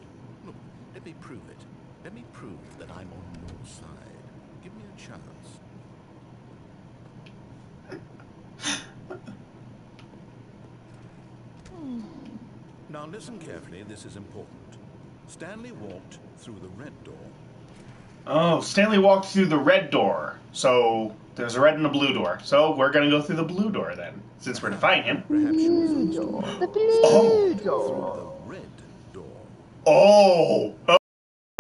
Look, let me prove it. Let me prove that I'm on your side. Give me a chance. Now listen carefully, this is important. Stanley walked through the red door. Oh, Stanley walked through the red door. So there's a red and a blue door. So we're gonna go through the blue door then, since we're defying him. Blue door. The blue Oh. door. The red door. Oh!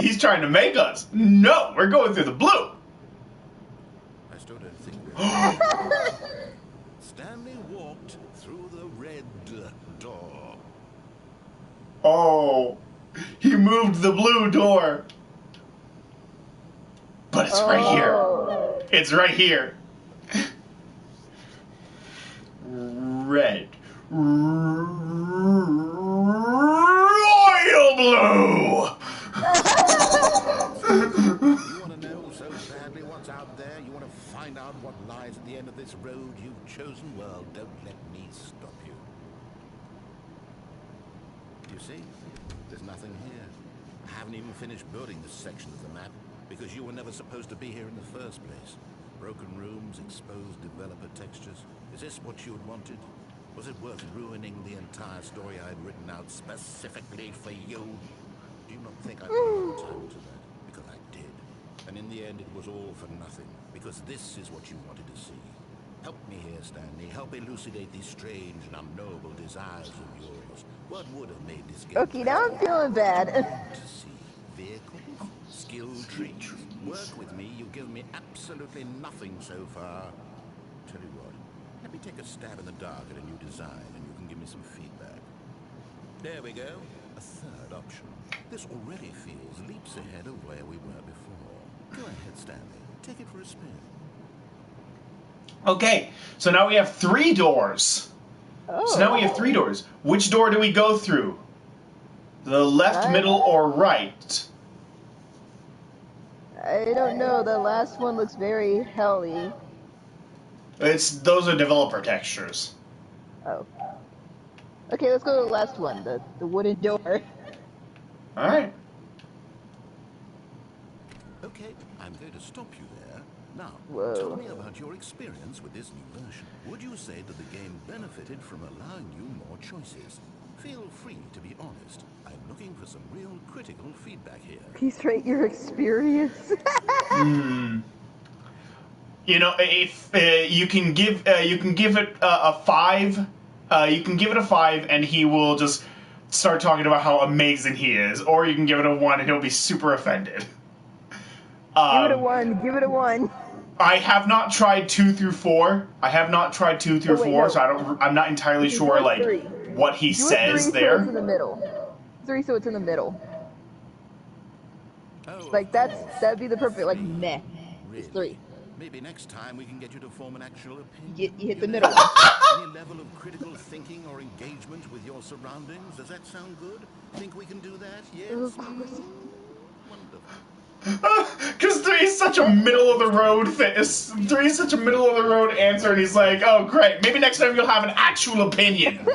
He's trying to make us. No, we're going through the blue. I still don't think we're Stanley walked through the red door. Oh, he moved the blue door. But it's right here. It's right here. Red. Royal blue! You want to know so badly what's out there? You want to find out what lies at the end of this road you've chosen? Well, don't let me stop you. You see? There's nothing here. I haven't even finished building this section of the map because you were never supposed to be here in the first place. Broken rooms, exposed developer textures. Is this what you had wanted? Was it worth ruining the entire story I had written out specifically for you? Do you not think I put a lot of time into that? Because I did. And in the end, it was all for nothing. Because this is what you wanted to see. Help me here, Stanley. Help elucidate these strange and unknowable desires of yours. What would have made this game? Okay, now I'm feeling bad. To see vehicles, skill trees. Work with me. You've given me absolutely nothing so far. Tell you what. Let me take a stab in the dark at a new design, and you can give me some feedback. There we go. A third option. This already feels leaps ahead of where we were before. Go ahead, Stanley. Take it for a spin. Okay, so now we have 3 doors. Oh. So now we have 3 doors. Which door do we go through? The left, Right. middle, or right? I don't know. The last one looks very helly. Those are developer textures. Oh. Okay, let's go to the last one. The wooden door. All right. Okay, I'm going to stop you there. Now, Whoa. tell me about your experience with this new version. Would you say that the game benefited from allowing you more choices? Feel free to be honest. I'm looking for some real critical feedback here. Please rate your experience. You know, if you can give it a 5, you can give it a 5, and he will just start talking about how amazing he is, or you can give it a 1, and he'll be super offended. Give it a 1. Give it a 1. I have not tried 2 through 4. I have not tried 2 through Oh, wait, 4, no. so I'm not entirely Do sure it like 3. what he Do it says 3 there. so it's in the middle. 3 so it's in the middle. Oh, Like that'd be the perfect like meh. It's 3. Maybe next time we can get you to form an actual opinion. You hit the know, middle one. Any level of critical thinking or engagement with your surroundings. Does that sound good? Think we can do that? Yes? Of course. Wonderful. Because 3 is such a middle of the road 3 is such a middle of the road answer, and he's like, oh great, maybe next time you'll have an actual opinion.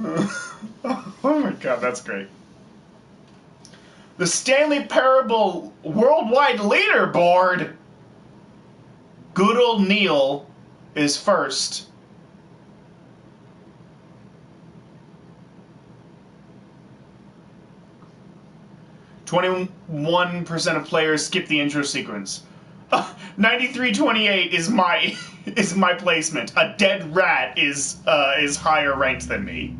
Oh my god, that's great. The Stanley Parable Worldwide Leaderboard. Good old Neil is first. "21% of players skip the intro sequence." 9328 is my placement. A dead rat is higher ranked than me.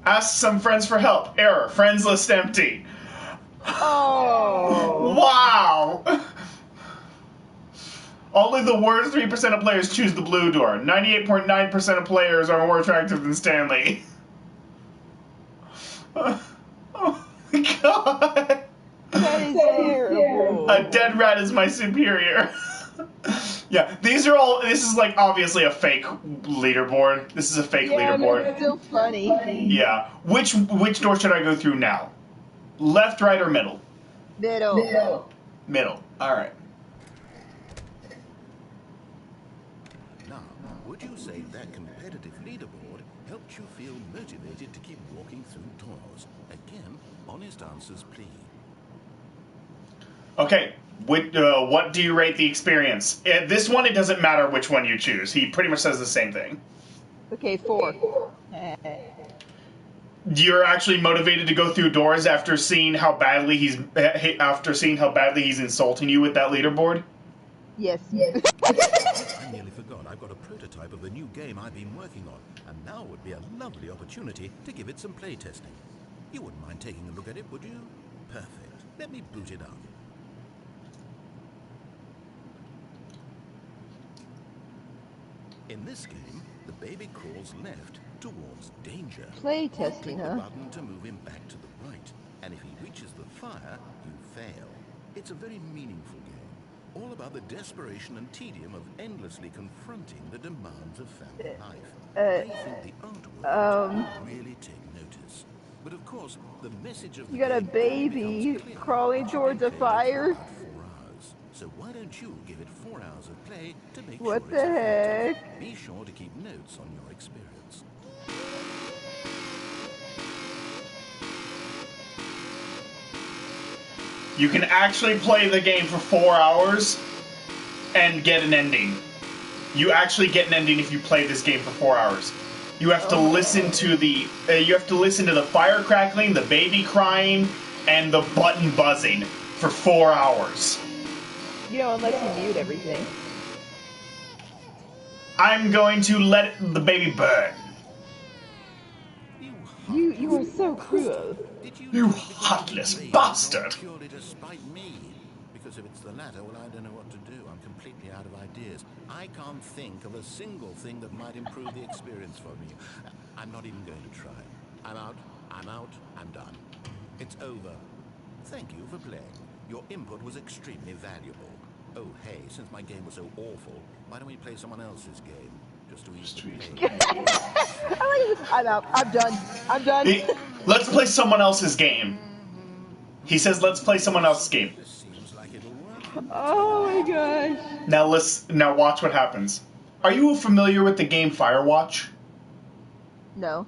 Ask some friends for help. Error. Friends list empty. Oh. Wow. Only the worst 3% of players choose the blue door. 98.9% of players are more attractive than Stanley. Oh my god. That is terrible. A dead rat is my superior. Yeah, these are all. This is like obviously a fake leaderboard. This is a fake leaderboard. But it's still funny. Yeah. Which door should I go through now? Left, right, or middle? Middle. Middle. All right. Now, would you say that competitive leaderboard helped you feel motivated to keep walking through doors? Again, honest answers, please. Okay. What do you rate the experience? This one, it doesn't matter which one you choose. He pretty much says the same thing. Okay, 4. You're actually motivated to go through doors after seeing how badly he's insulting you with that leaderboard? Yes. I nearly forgot. I've got a prototype of a new game I've been working on, and now would be a lovely opportunity to give it some play testing. You wouldn't mind taking a look at it, would you? Perfect. Let me boot it up. In this game, the baby crawls left towards danger. Play testing, Click the huh? button to move him back to the right, and if he reaches the fire, you fail. It's a very meaningful game, all about the desperation and tedium of endlessly confronting the demands of family life. I think the artwork will really take notice. But of course, the message of the You got a game baby becomes clear. crawling towards a Play fire? for 4 hours. So why don't you give it 4 hours of play to make What sure the it's effective? heck? Be sure to keep notes on your experience. You can actually play the game for 4 hours and get an ending. You actually get an ending if you play this game for 4 hours. You have to listen to the fire crackling, the baby crying, and the button buzzing for 4 hours. You know, unless you mute everything. I'm going to let the baby burn. You are so cruel. You heartless bastard! Purely to spite me. Because if it's the latter, well, I don't know what to do. I'm completely out of ideas. I can't think of a single thing that might improve the experience for me. I'm not even going to try. I'm out, I'm done. It's over. Thank you for playing. Your input was extremely valuable. Oh, hey, since my game was so awful, why don't we play someone else's game? Just to ease the pain. I'm out. I'm done. Let's play someone else's game. He says, let's play someone else's game. This seems like it'll work. Oh my gosh. Now watch what happens. Are you familiar with the game Firewatch? No.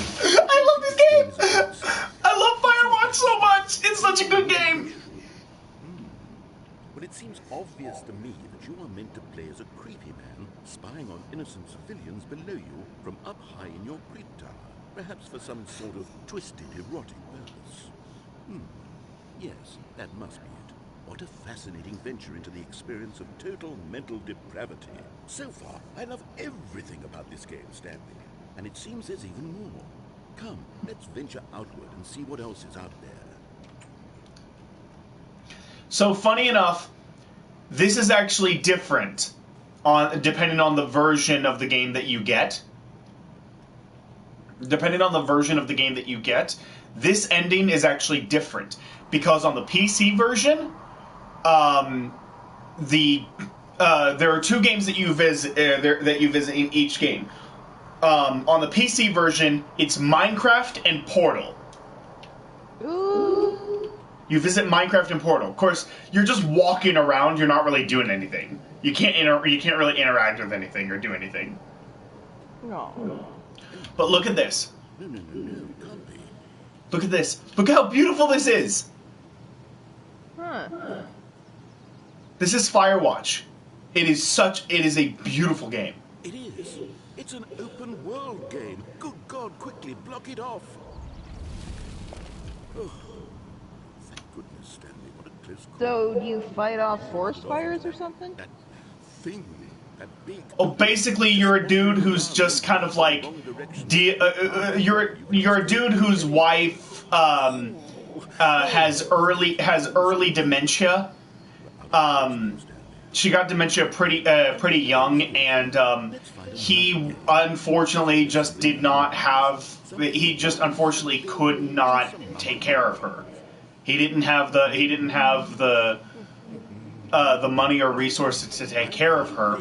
I love this game! I love Firewatch so much! It's such a good game! Well, it seems obvious to me that you are meant to play as a creepy man spying on innocent civilians below you from up high in your creep tower, perhaps for some sort of twisted erotic purpose. Yes, that must be it. What a fascinating venture into the experience of total mental depravity. So far, I love everything about this game, Stanley. And it seems there's even more. Come, let's venture outward and see what else is out there. So funny enough, this is actually different depending on the version of the game that you get. Depending on the version of the game that you get, this ending is actually different. Because on the PC version, there are 2 games that you visit in each game. On the PC version, it's Minecraft and Portal. Ooh. You visit Minecraft and Portal. Of course, you're just walking around. You're not really doing anything. You can't really interact with anything or do anything. No. But look at this. No, it can't be. Look at this. Look how beautiful this is. Huh. This is Firewatch. It is a beautiful game. It is. It's an open world game. Good God, quickly, block it off. Oh, thank goodness, Stanley. What a close call. So, do you fight off forest fires or something? That thing, that big... Oh, basically, you're a dude who's just kind of like... you're a dude whose wife has early dementia. She got dementia pretty young, and he unfortunately just did not have. He just unfortunately could not take care of her. He didn't have the money or resources to take care of her.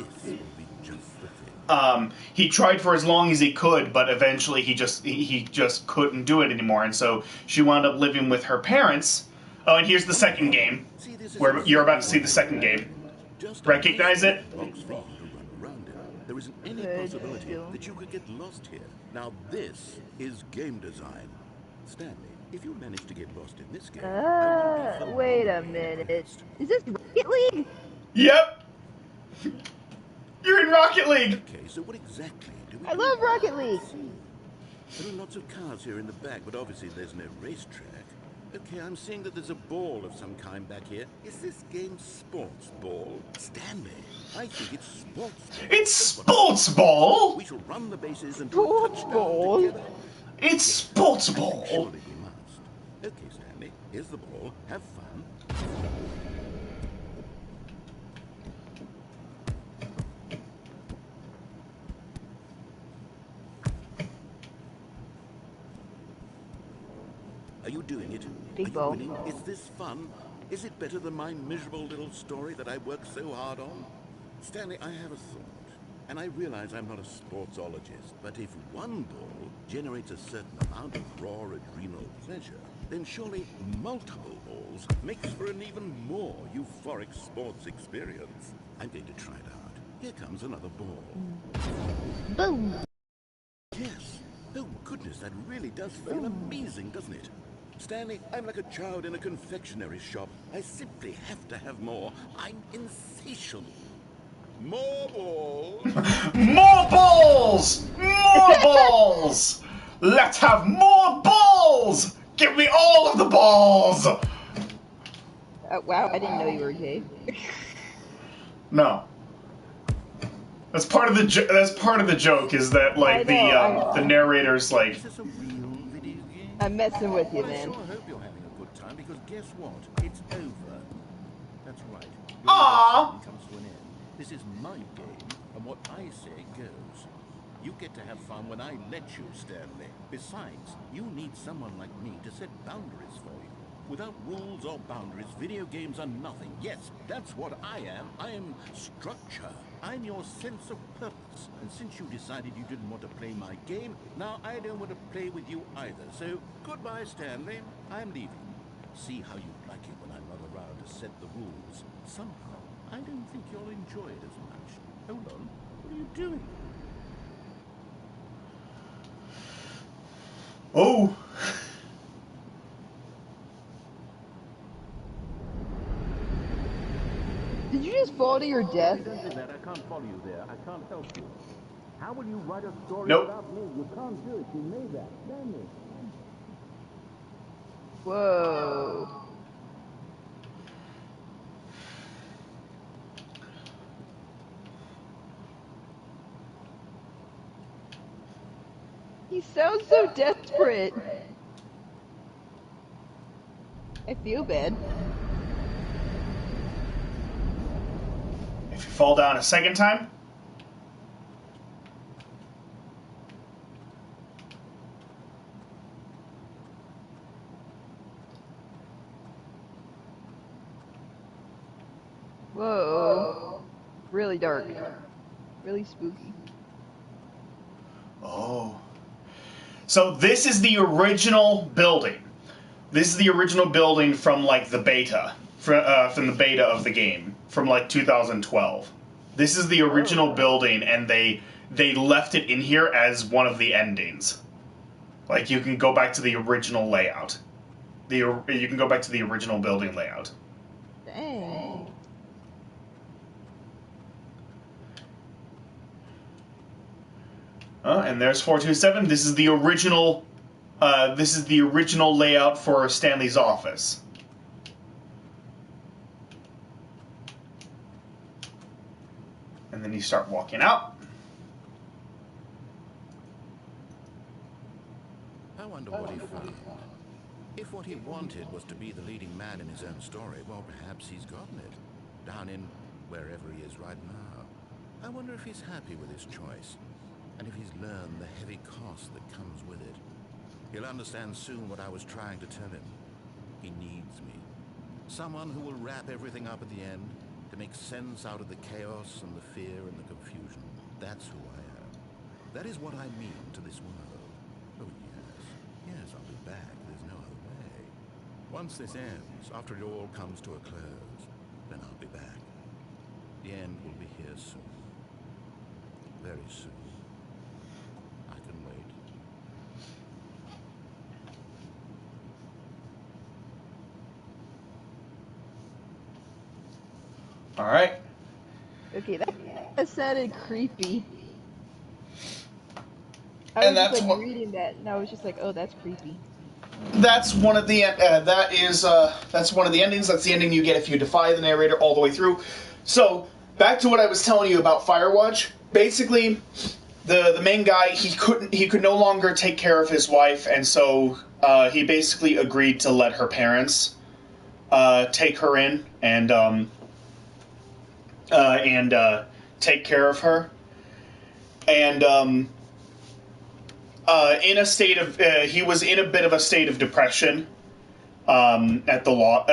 He tried for as long as he could, but eventually he just couldn't do it anymore, and so she wound up living with her parents. Oh, and here's the second game, where you're about to see the second game. Recognize it? There isn't any possibility that you could get lost here. Now this is game design. Stanley, if you manage to get lost in this game... Wait a minute. Is this Rocket League? Yep! You're in Rocket League! Okay, so what exactly do we I love Rocket League! There are lots of cars here in the back, but obviously there's no racetrack. Okay, I'm seeing that there's a ball of some kind back here. Is this game sports ball? Stanley, I think it's sports ball. It's sports ball! We shall run the bases and Sports ball? together. It's sports ball! Surely we must. Okay, Stanley, here's the ball. Have fun. Are you doing it? Big Are you ball. winning? Is this fun? Is it better than my miserable little story that I worked so hard on? Stanley, I have a thought. And I realize I'm not a sportsologist, but if one ball generates a certain amount of raw adrenal pleasure, then surely multiple balls makes for an even more euphoric sports experience. I'm going to try it out. Here comes another ball. Boom. Yes. Oh, goodness, that really does feel amazing, doesn't it? Stanley, I'm like a child in a confectionery shop. I simply have to have more. I'm insatiable. More balls. More balls! More balls! Let's have more balls! Give me all of the balls! Wow, I didn't know you were gay. No. That's part of the that's part of the joke, is that like the narrator's like, Is this a real video game? I'm messing with you, I man. sure hope you're having a good time, because guess what? It's over. That's right. Your Aww. lesson comes to an end. This is my game, and what I say goes. You get to have fun when I let you, Stanley. Besides, you need someone like me to set boundaries for you. Without rules or boundaries, video games are nothing. Yes, that's what I am. I am structure. I'm your sense of purpose. And since you decided you didn't want to play my game, now I don't want to play with you either. So, goodbye, Stanley. I'm leaving. See how you like it when I'm not around to set the rules. Somehow, I don't think you'll enjoy it as much. Hold on. What are you doing? oh. Did you just fall to your death? That I can't follow you there. I can't help you. How will you write a story Nope. without me? You can't do it. You know that. Stanley. Whoa. He sounds so desperate. I feel bad. If you fall down a second time, Whoa. Really dark. Really spooky. oh. So this is the original building. This is the original building from like the beta, from the beta of the game from like 2012. This is the original building, and they left it in here as one of the endings. Like you can go back to the original layout. You can go back to the original building layout. Dang. And there's 427. This is the original. This is the original layout for Stanley's office. And then you start walking out. I wonder what he found. If what he wanted was to be the leading man in his own story, well, perhaps he's gotten it. Down in wherever he is right now. I wonder if he's happy with his choice. And if he's learned the heavy cost that comes with it. He'll understand soon what I was trying to tell him. He needs me. Someone who will wrap everything up at the end to make sense out of the chaos and the fear and the confusion. That's who I am. That is what I mean to this world. Oh, yes. Yes, I'll be back. There's no other way. Once this ends, after it all comes to a close, then I'll be back. The end will be here soon. Very soon. I can wait. All right. Okay, that sounded creepy. I And was that's just what- reading that, and I was just like, oh, that's creepy. That's one of the that's one of the endings. That's the ending you get if you defy the narrator all the way through. So back to what I was telling you about Firewatch. Basically, the main guy he could no longer take care of his wife, and so he basically agreed to let her parents take her in and take care of her. And in a state of he was in a bit of a state of depression at the law,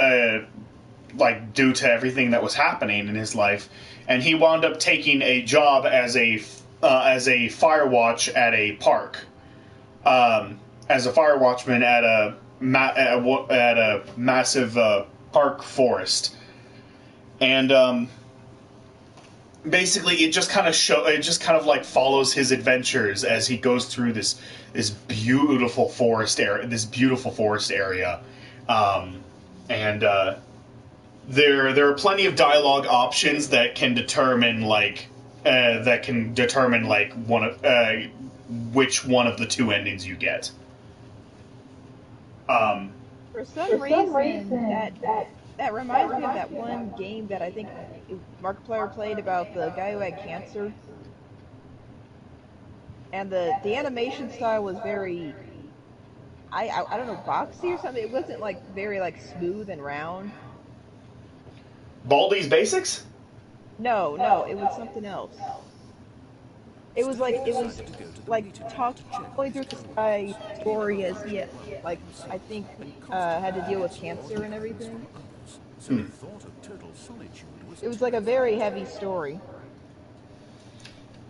like due to everything that was happening in his life, and he wound up taking a job as a fire watch at a park, as a fire watchman at a massive park forest, and basically, it just kind of like follows his adventures as he goes through this beautiful forest area. And there are plenty of dialogue options that can determine which one of the two endings you get. For some reason, that reminds me of that one game that I think Markiplier played about the guy who had cancer. And the animation style was very, I don't know, boxy or something. It wasn't like very like smooth and round. Baldi's Basics? No, it was something else. It was like talking through this guy's story as he had, like, I think had to deal with cancer and everything. It was like a very heavy story.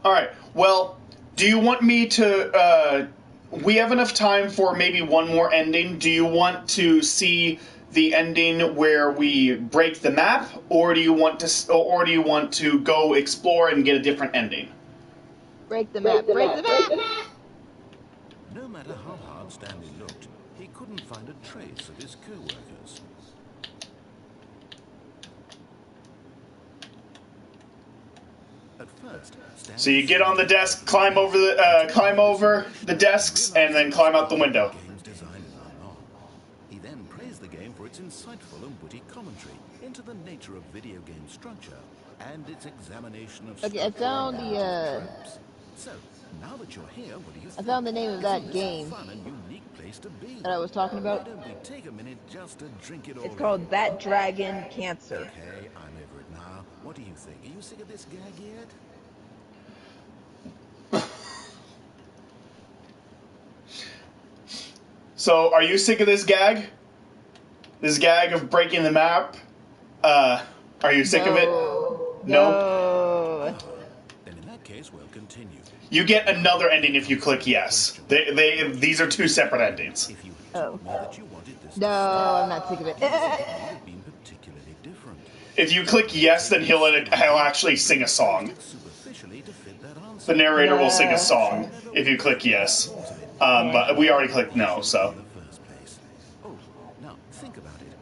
All right. Well, do you want me to? We have enough time for maybe one more ending. Do you want to see the ending where we break the map, or do you want to go explore and get a different ending? Break the map. Break the map. No matter how hard Stanley looked, he couldn't find a trace of his co-workers. At first, So you get on the desk, climb over the desks, and then climb out the window. game's design is unknown. He then praised the game for its insightful and witty commentary into the nature of video game structure and its examination of Okay, I found tropes. So, now that you're here, what do you I think? found the name of that Isn't this a game fun and unique place to be? that I was talking Why about. don't we take a minute just to drink it all It's called in? That Dragon Cancer. Okay, I'm over it now. What do you think? Are you sick of this gag yet? So, are you sick of this gag? This gag of breaking the map? Are you sick of it? No. Then in that case, we'll continue. You get another ending if you click yes. These are two separate endings. If you Oh. had told me that you wanted this No, I'm not sick of it. would have been particularly different. If you click yes, then he'll actually sing a song. Superficially to fit that answer. The narrator will sing a song if you click yes. But we already clicked no, so. In the first place. Oh, now think about it.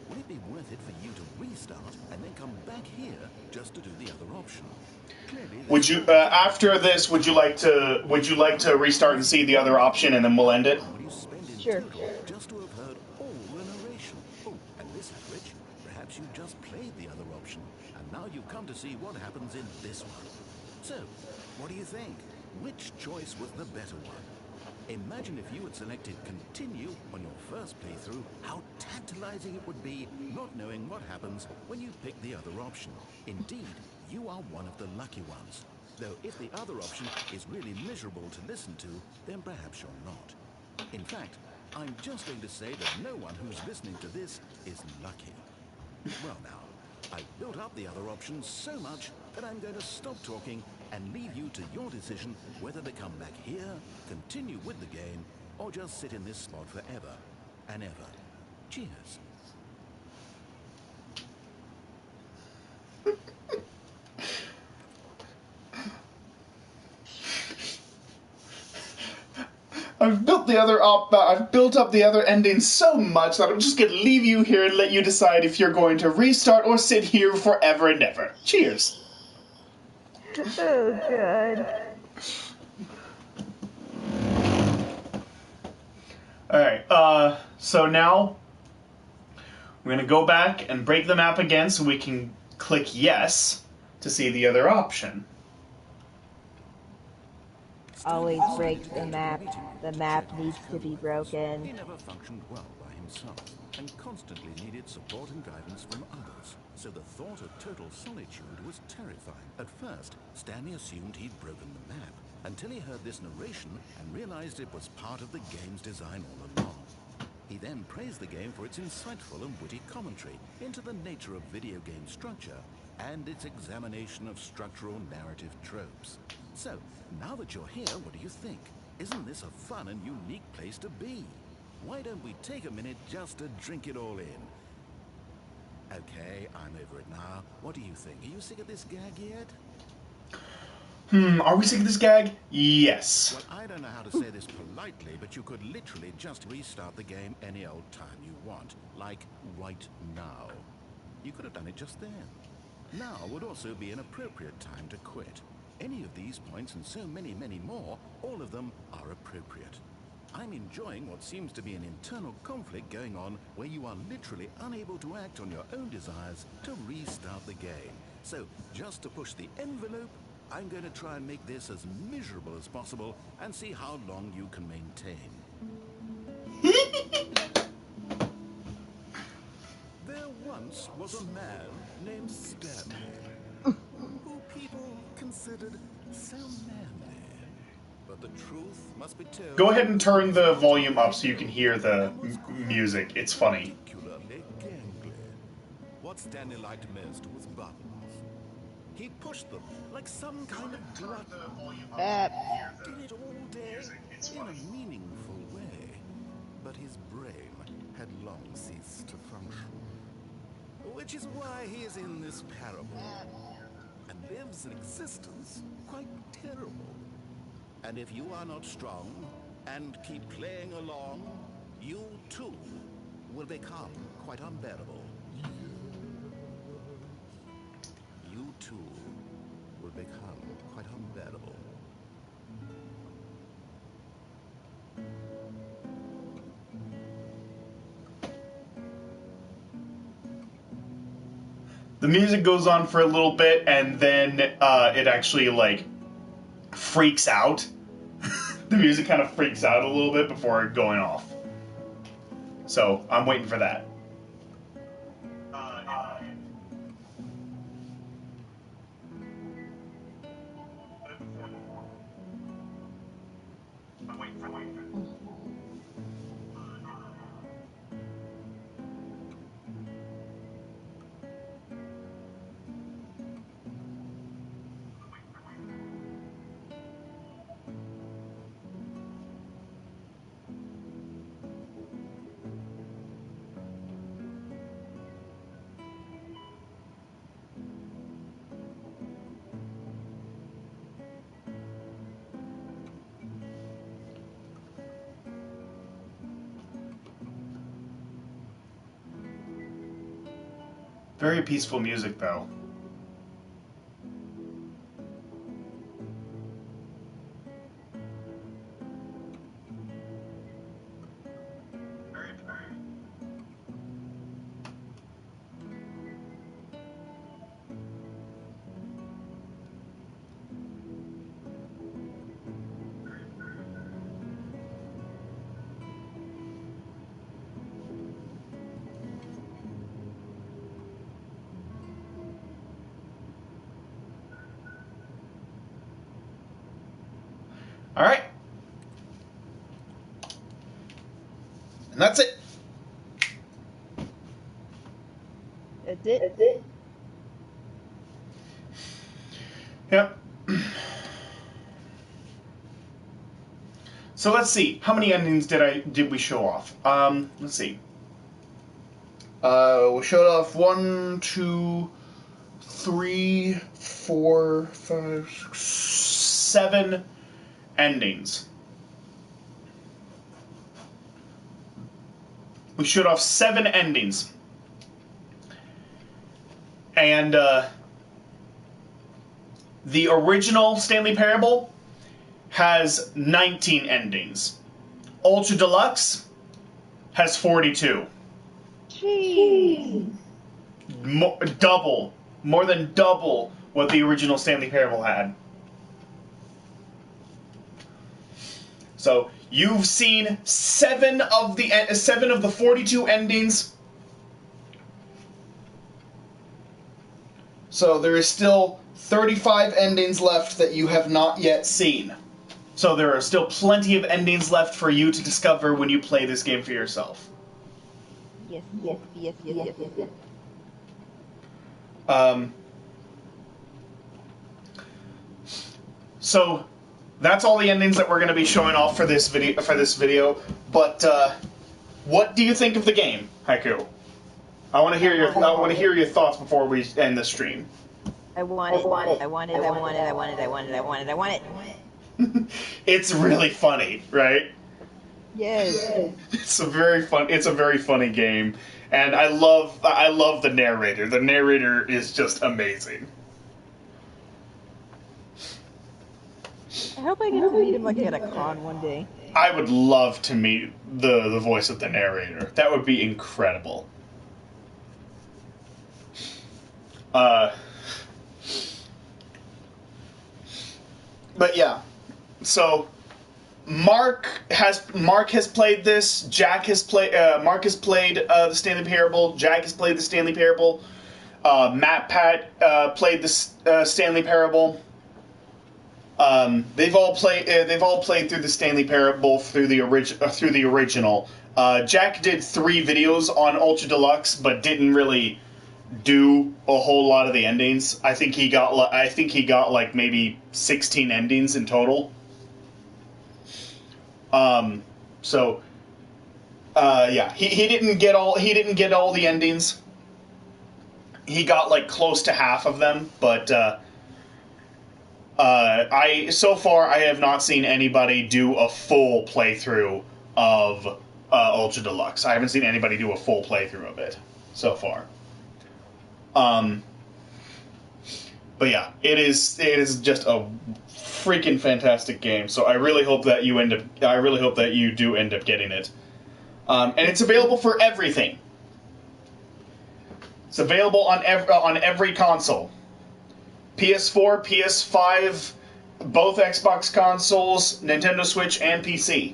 Would it be worth it for you to restart and then come back here just to do the other option? Clearly, Would you after this? Would you like to restart and see the other option, and then we'll end it? Will you spend in Sure. total just to have heard all the narration? Oh, and listen, Rich, perhaps you just played the other option, and now you've come to see what happens in this one. So, what do you think? Which choice was the better one? Imagine if you had selected continue on your first playthrough, how tantalizing it would be not knowing what happens when you pick the other option. Indeed, you are one of the lucky ones. Though if the other option is really miserable to listen to, then perhaps you're not. In fact, I'm just going to say that no one who's listening to this is lucky. Well now, I've built up the other options so much that I'm going to stop talking and leave you to your decision whether to come back here, continue with the game, or just sit in this spot forever and ever. Cheers. I've built up the other ending so much that I'm just gonna leave you here and let you decide if you're going to restart or sit here forever and ever. Cheers. Oh, God. Alright, so now we're gonna go back and break the map again so we can click yes to see the other option. Always break the map. The map needs to be broken. He never functioned well by himself and constantly needed support and guidance from others. So the thought of total solitude was terrifying. At first, Stanley assumed he'd broken the map until he heard this narration and realized it was part of the game's design all along. He then praised the game for its insightful and witty commentary into the nature of video game structure and its examination of structural narrative tropes. So, now that you're here, what do you think? Isn't this a fun and unique place to be? Why don't we take a minute just to drink it all in? Okay, I'm over it now. What do you think? Are you sick of this gag yet? Are we sick of this gag? Yes. Well, I don't know how to say this politely, but you could literally just restart the game any old time you want. Like, right now. You could have done it just then. Now would also be an appropriate time to quit. Any of these points and so many, many more, all of them are appropriate. I'm enjoying what seems to be an internal conflict going on where you are literally unable to act on your own desires to restart the game. So, just to push the envelope, I'm going to try and make this as miserable as possible and see how long you can maintain. There once was a man named Stanley, who people considered so manly. But the truth must be told. Go ahead and turn the volume up so you can hear the music. It's funny. Particularly gangly. What Stanley liked most was buttons. He pushed them like some kind of glutton. Did it all day in a meaningful way. But his brain had long ceased to function. Which is why he is in this parable and lives an existence quite terrible. And if you are not strong and keep playing along, you too will become quite unbearable. You too will become quite unbearable. The music goes on for a little bit, and then it actually, like, freaks out. The music kind of freaks out a little bit before going off. So, I'm waiting for that. Very peaceful music, though. All right. And that's it. That's it. Yep. So let's see. How many endings did we show off? Let's see. We showed off 1, 2, 3, 4, 5, 6, 7 endings. We showed off 7 endings. And the original Stanley Parable has 19 endings. Ultra Deluxe has 42. Jeez. More than double what the original Stanley Parable had. So you've seen 7 of the 42 endings. So there is still 35 endings left that you have not yet seen. So there are still plenty of endings left for you to discover when you play this game for yourself. Yes. So that's all the endings that we're going to be showing off for this video. But what do you think of the game, Haiku? I want to hear your thoughts before we end the stream. I want it. It's really funny, right? Yes. It's a very funny game, and I love the narrator. The narrator is just amazing. I hope I get to meet him like at a con one day. I would love to meet the voice of the narrator. That would be incredible. But yeah, so Mark has played this. Mark has played the Stanley Parable. Jack has played the Stanley Parable. Pat played the Stanley Parable. They've all played through the Stanley Parable through the original. Jack did 3 videos on Ultra Deluxe, but didn't really do a whole lot of the endings. I think he got like maybe 16 endings in total. So yeah, he didn't get all the endings. He got like close to half of them, but so far I have not seen anybody do a full playthrough of Ultra Deluxe. I haven't seen anybody do a full playthrough of it so far. But yeah, it is just a freaking fantastic game. So I really hope that you do end up getting it. And it's available for everything. It's available on every console. PS4, PS5, both Xbox consoles, Nintendo Switch, and PC.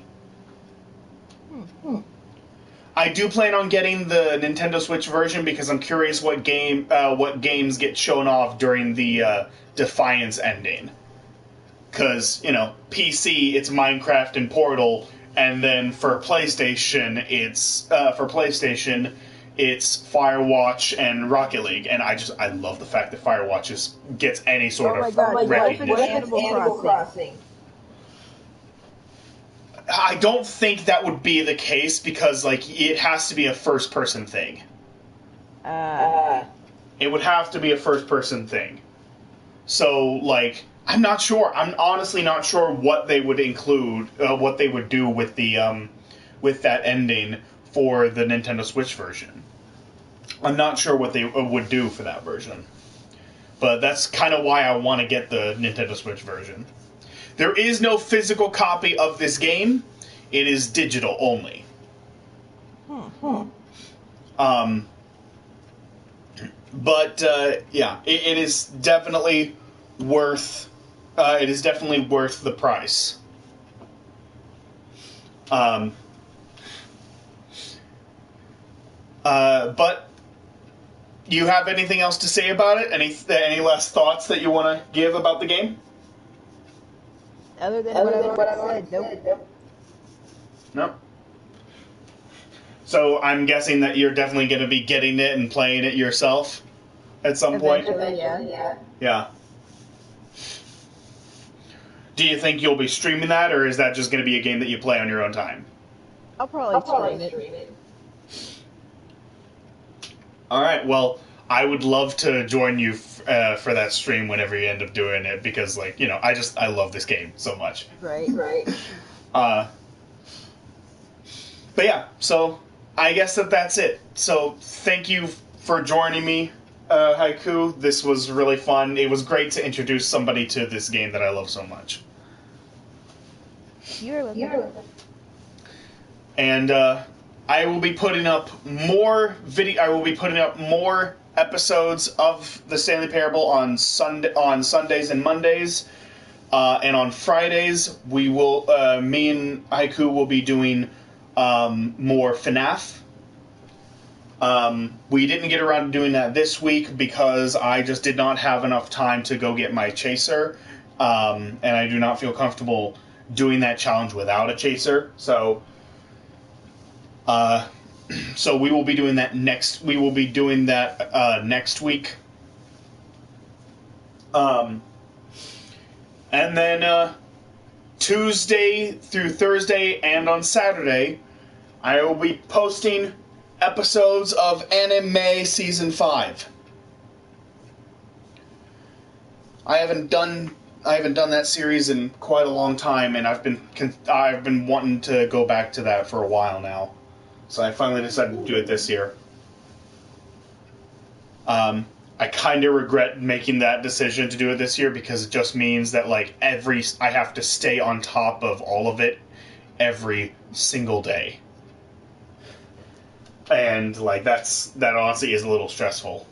I do plan on getting the Nintendo Switch version because I'm curious what games get shown off during the Defiance ending. Because, PC, it's Minecraft and Portal, and then for PlayStation, it's Firewatch and Rocket League, and I love the fact that Firewatch gets any sort of recognition. What if it's Animal Crossing? I don't think that would be the case because, it has to be a first-person thing. It would have to be a first-person thing. So, I'm not sure. I'm honestly not sure what they would include, what they would do with the, with that ending for the Nintendo Switch version. I'm not sure what they would do for that version. But that's kind of why I want to get the Nintendo Switch version. There is no physical copy of this game. It is digital only. But yeah, it is definitely worth. It is definitely worth the price. But do you have anything else to say about it? Any last thoughts that you want to give about the game? Other than what I've already said, nope. No. So I'm guessing that you're definitely going to be getting it and playing it yourself at some point? Eventually, yeah. Yeah. Do you think you'll be streaming that, or is that just going to be a game that you play on your own time? I'll probably stream it. Alright, well, I would love to join you for that stream whenever you end up doing it, because, like, you know, I love this game so much. Right. But yeah, so I guess that's it. So thank you for joining me, Haiku. This was really fun. It was great to introduce somebody to this game that I love so much. You're welcome. And I will be putting up more I will be putting up more episodes of the Stanley Parable on Sundays and Mondays, and on Fridays we will. Me and Haiku will be doing more FNAF. We didn't get around to doing that this week because I just did not have enough time to go get my chaser, and I do not feel comfortable doing that challenge without a chaser. So we will be doing that next. We will be doing that next week. And then Tuesday through Thursday and on Saturday, I will be posting episodes of Anime Season 5. I haven't done that series in quite a long time, and I've been wanting to go back to that for a while now. So I finally decided to do it this year. I kind of regret making that decision to do it this year because it just means that like I have to stay on top of all of it every single day. And like that honestly is a little stressful.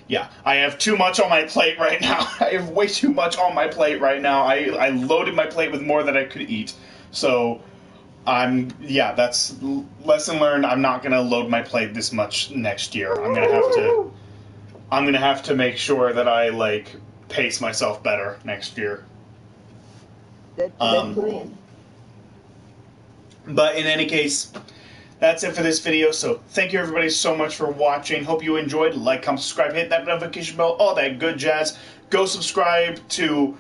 Yeah, I have too much on my plate right now. I have way too much on my plate right now. I loaded my plate with more than I could eat. So, that's lesson learned. I'm not going to load my plate this much next year. I'm going to have to make sure that I, like, pace myself better next year. But in any case, that's it for this video, so thank you everybody so much for watching. Hope you enjoyed. Like, comment, subscribe, hit that notification bell, all that good jazz. Go subscribe to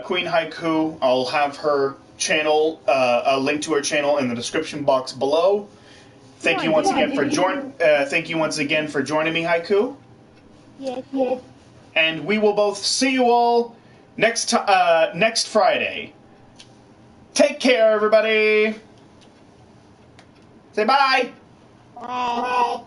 Queen Haiku. I'll have her channel, a link to her channel in the description box below. Thank you once again for joining me, Haiku. Yes. And we will both see you all next Friday. Take care, everybody. Say bye. Bye.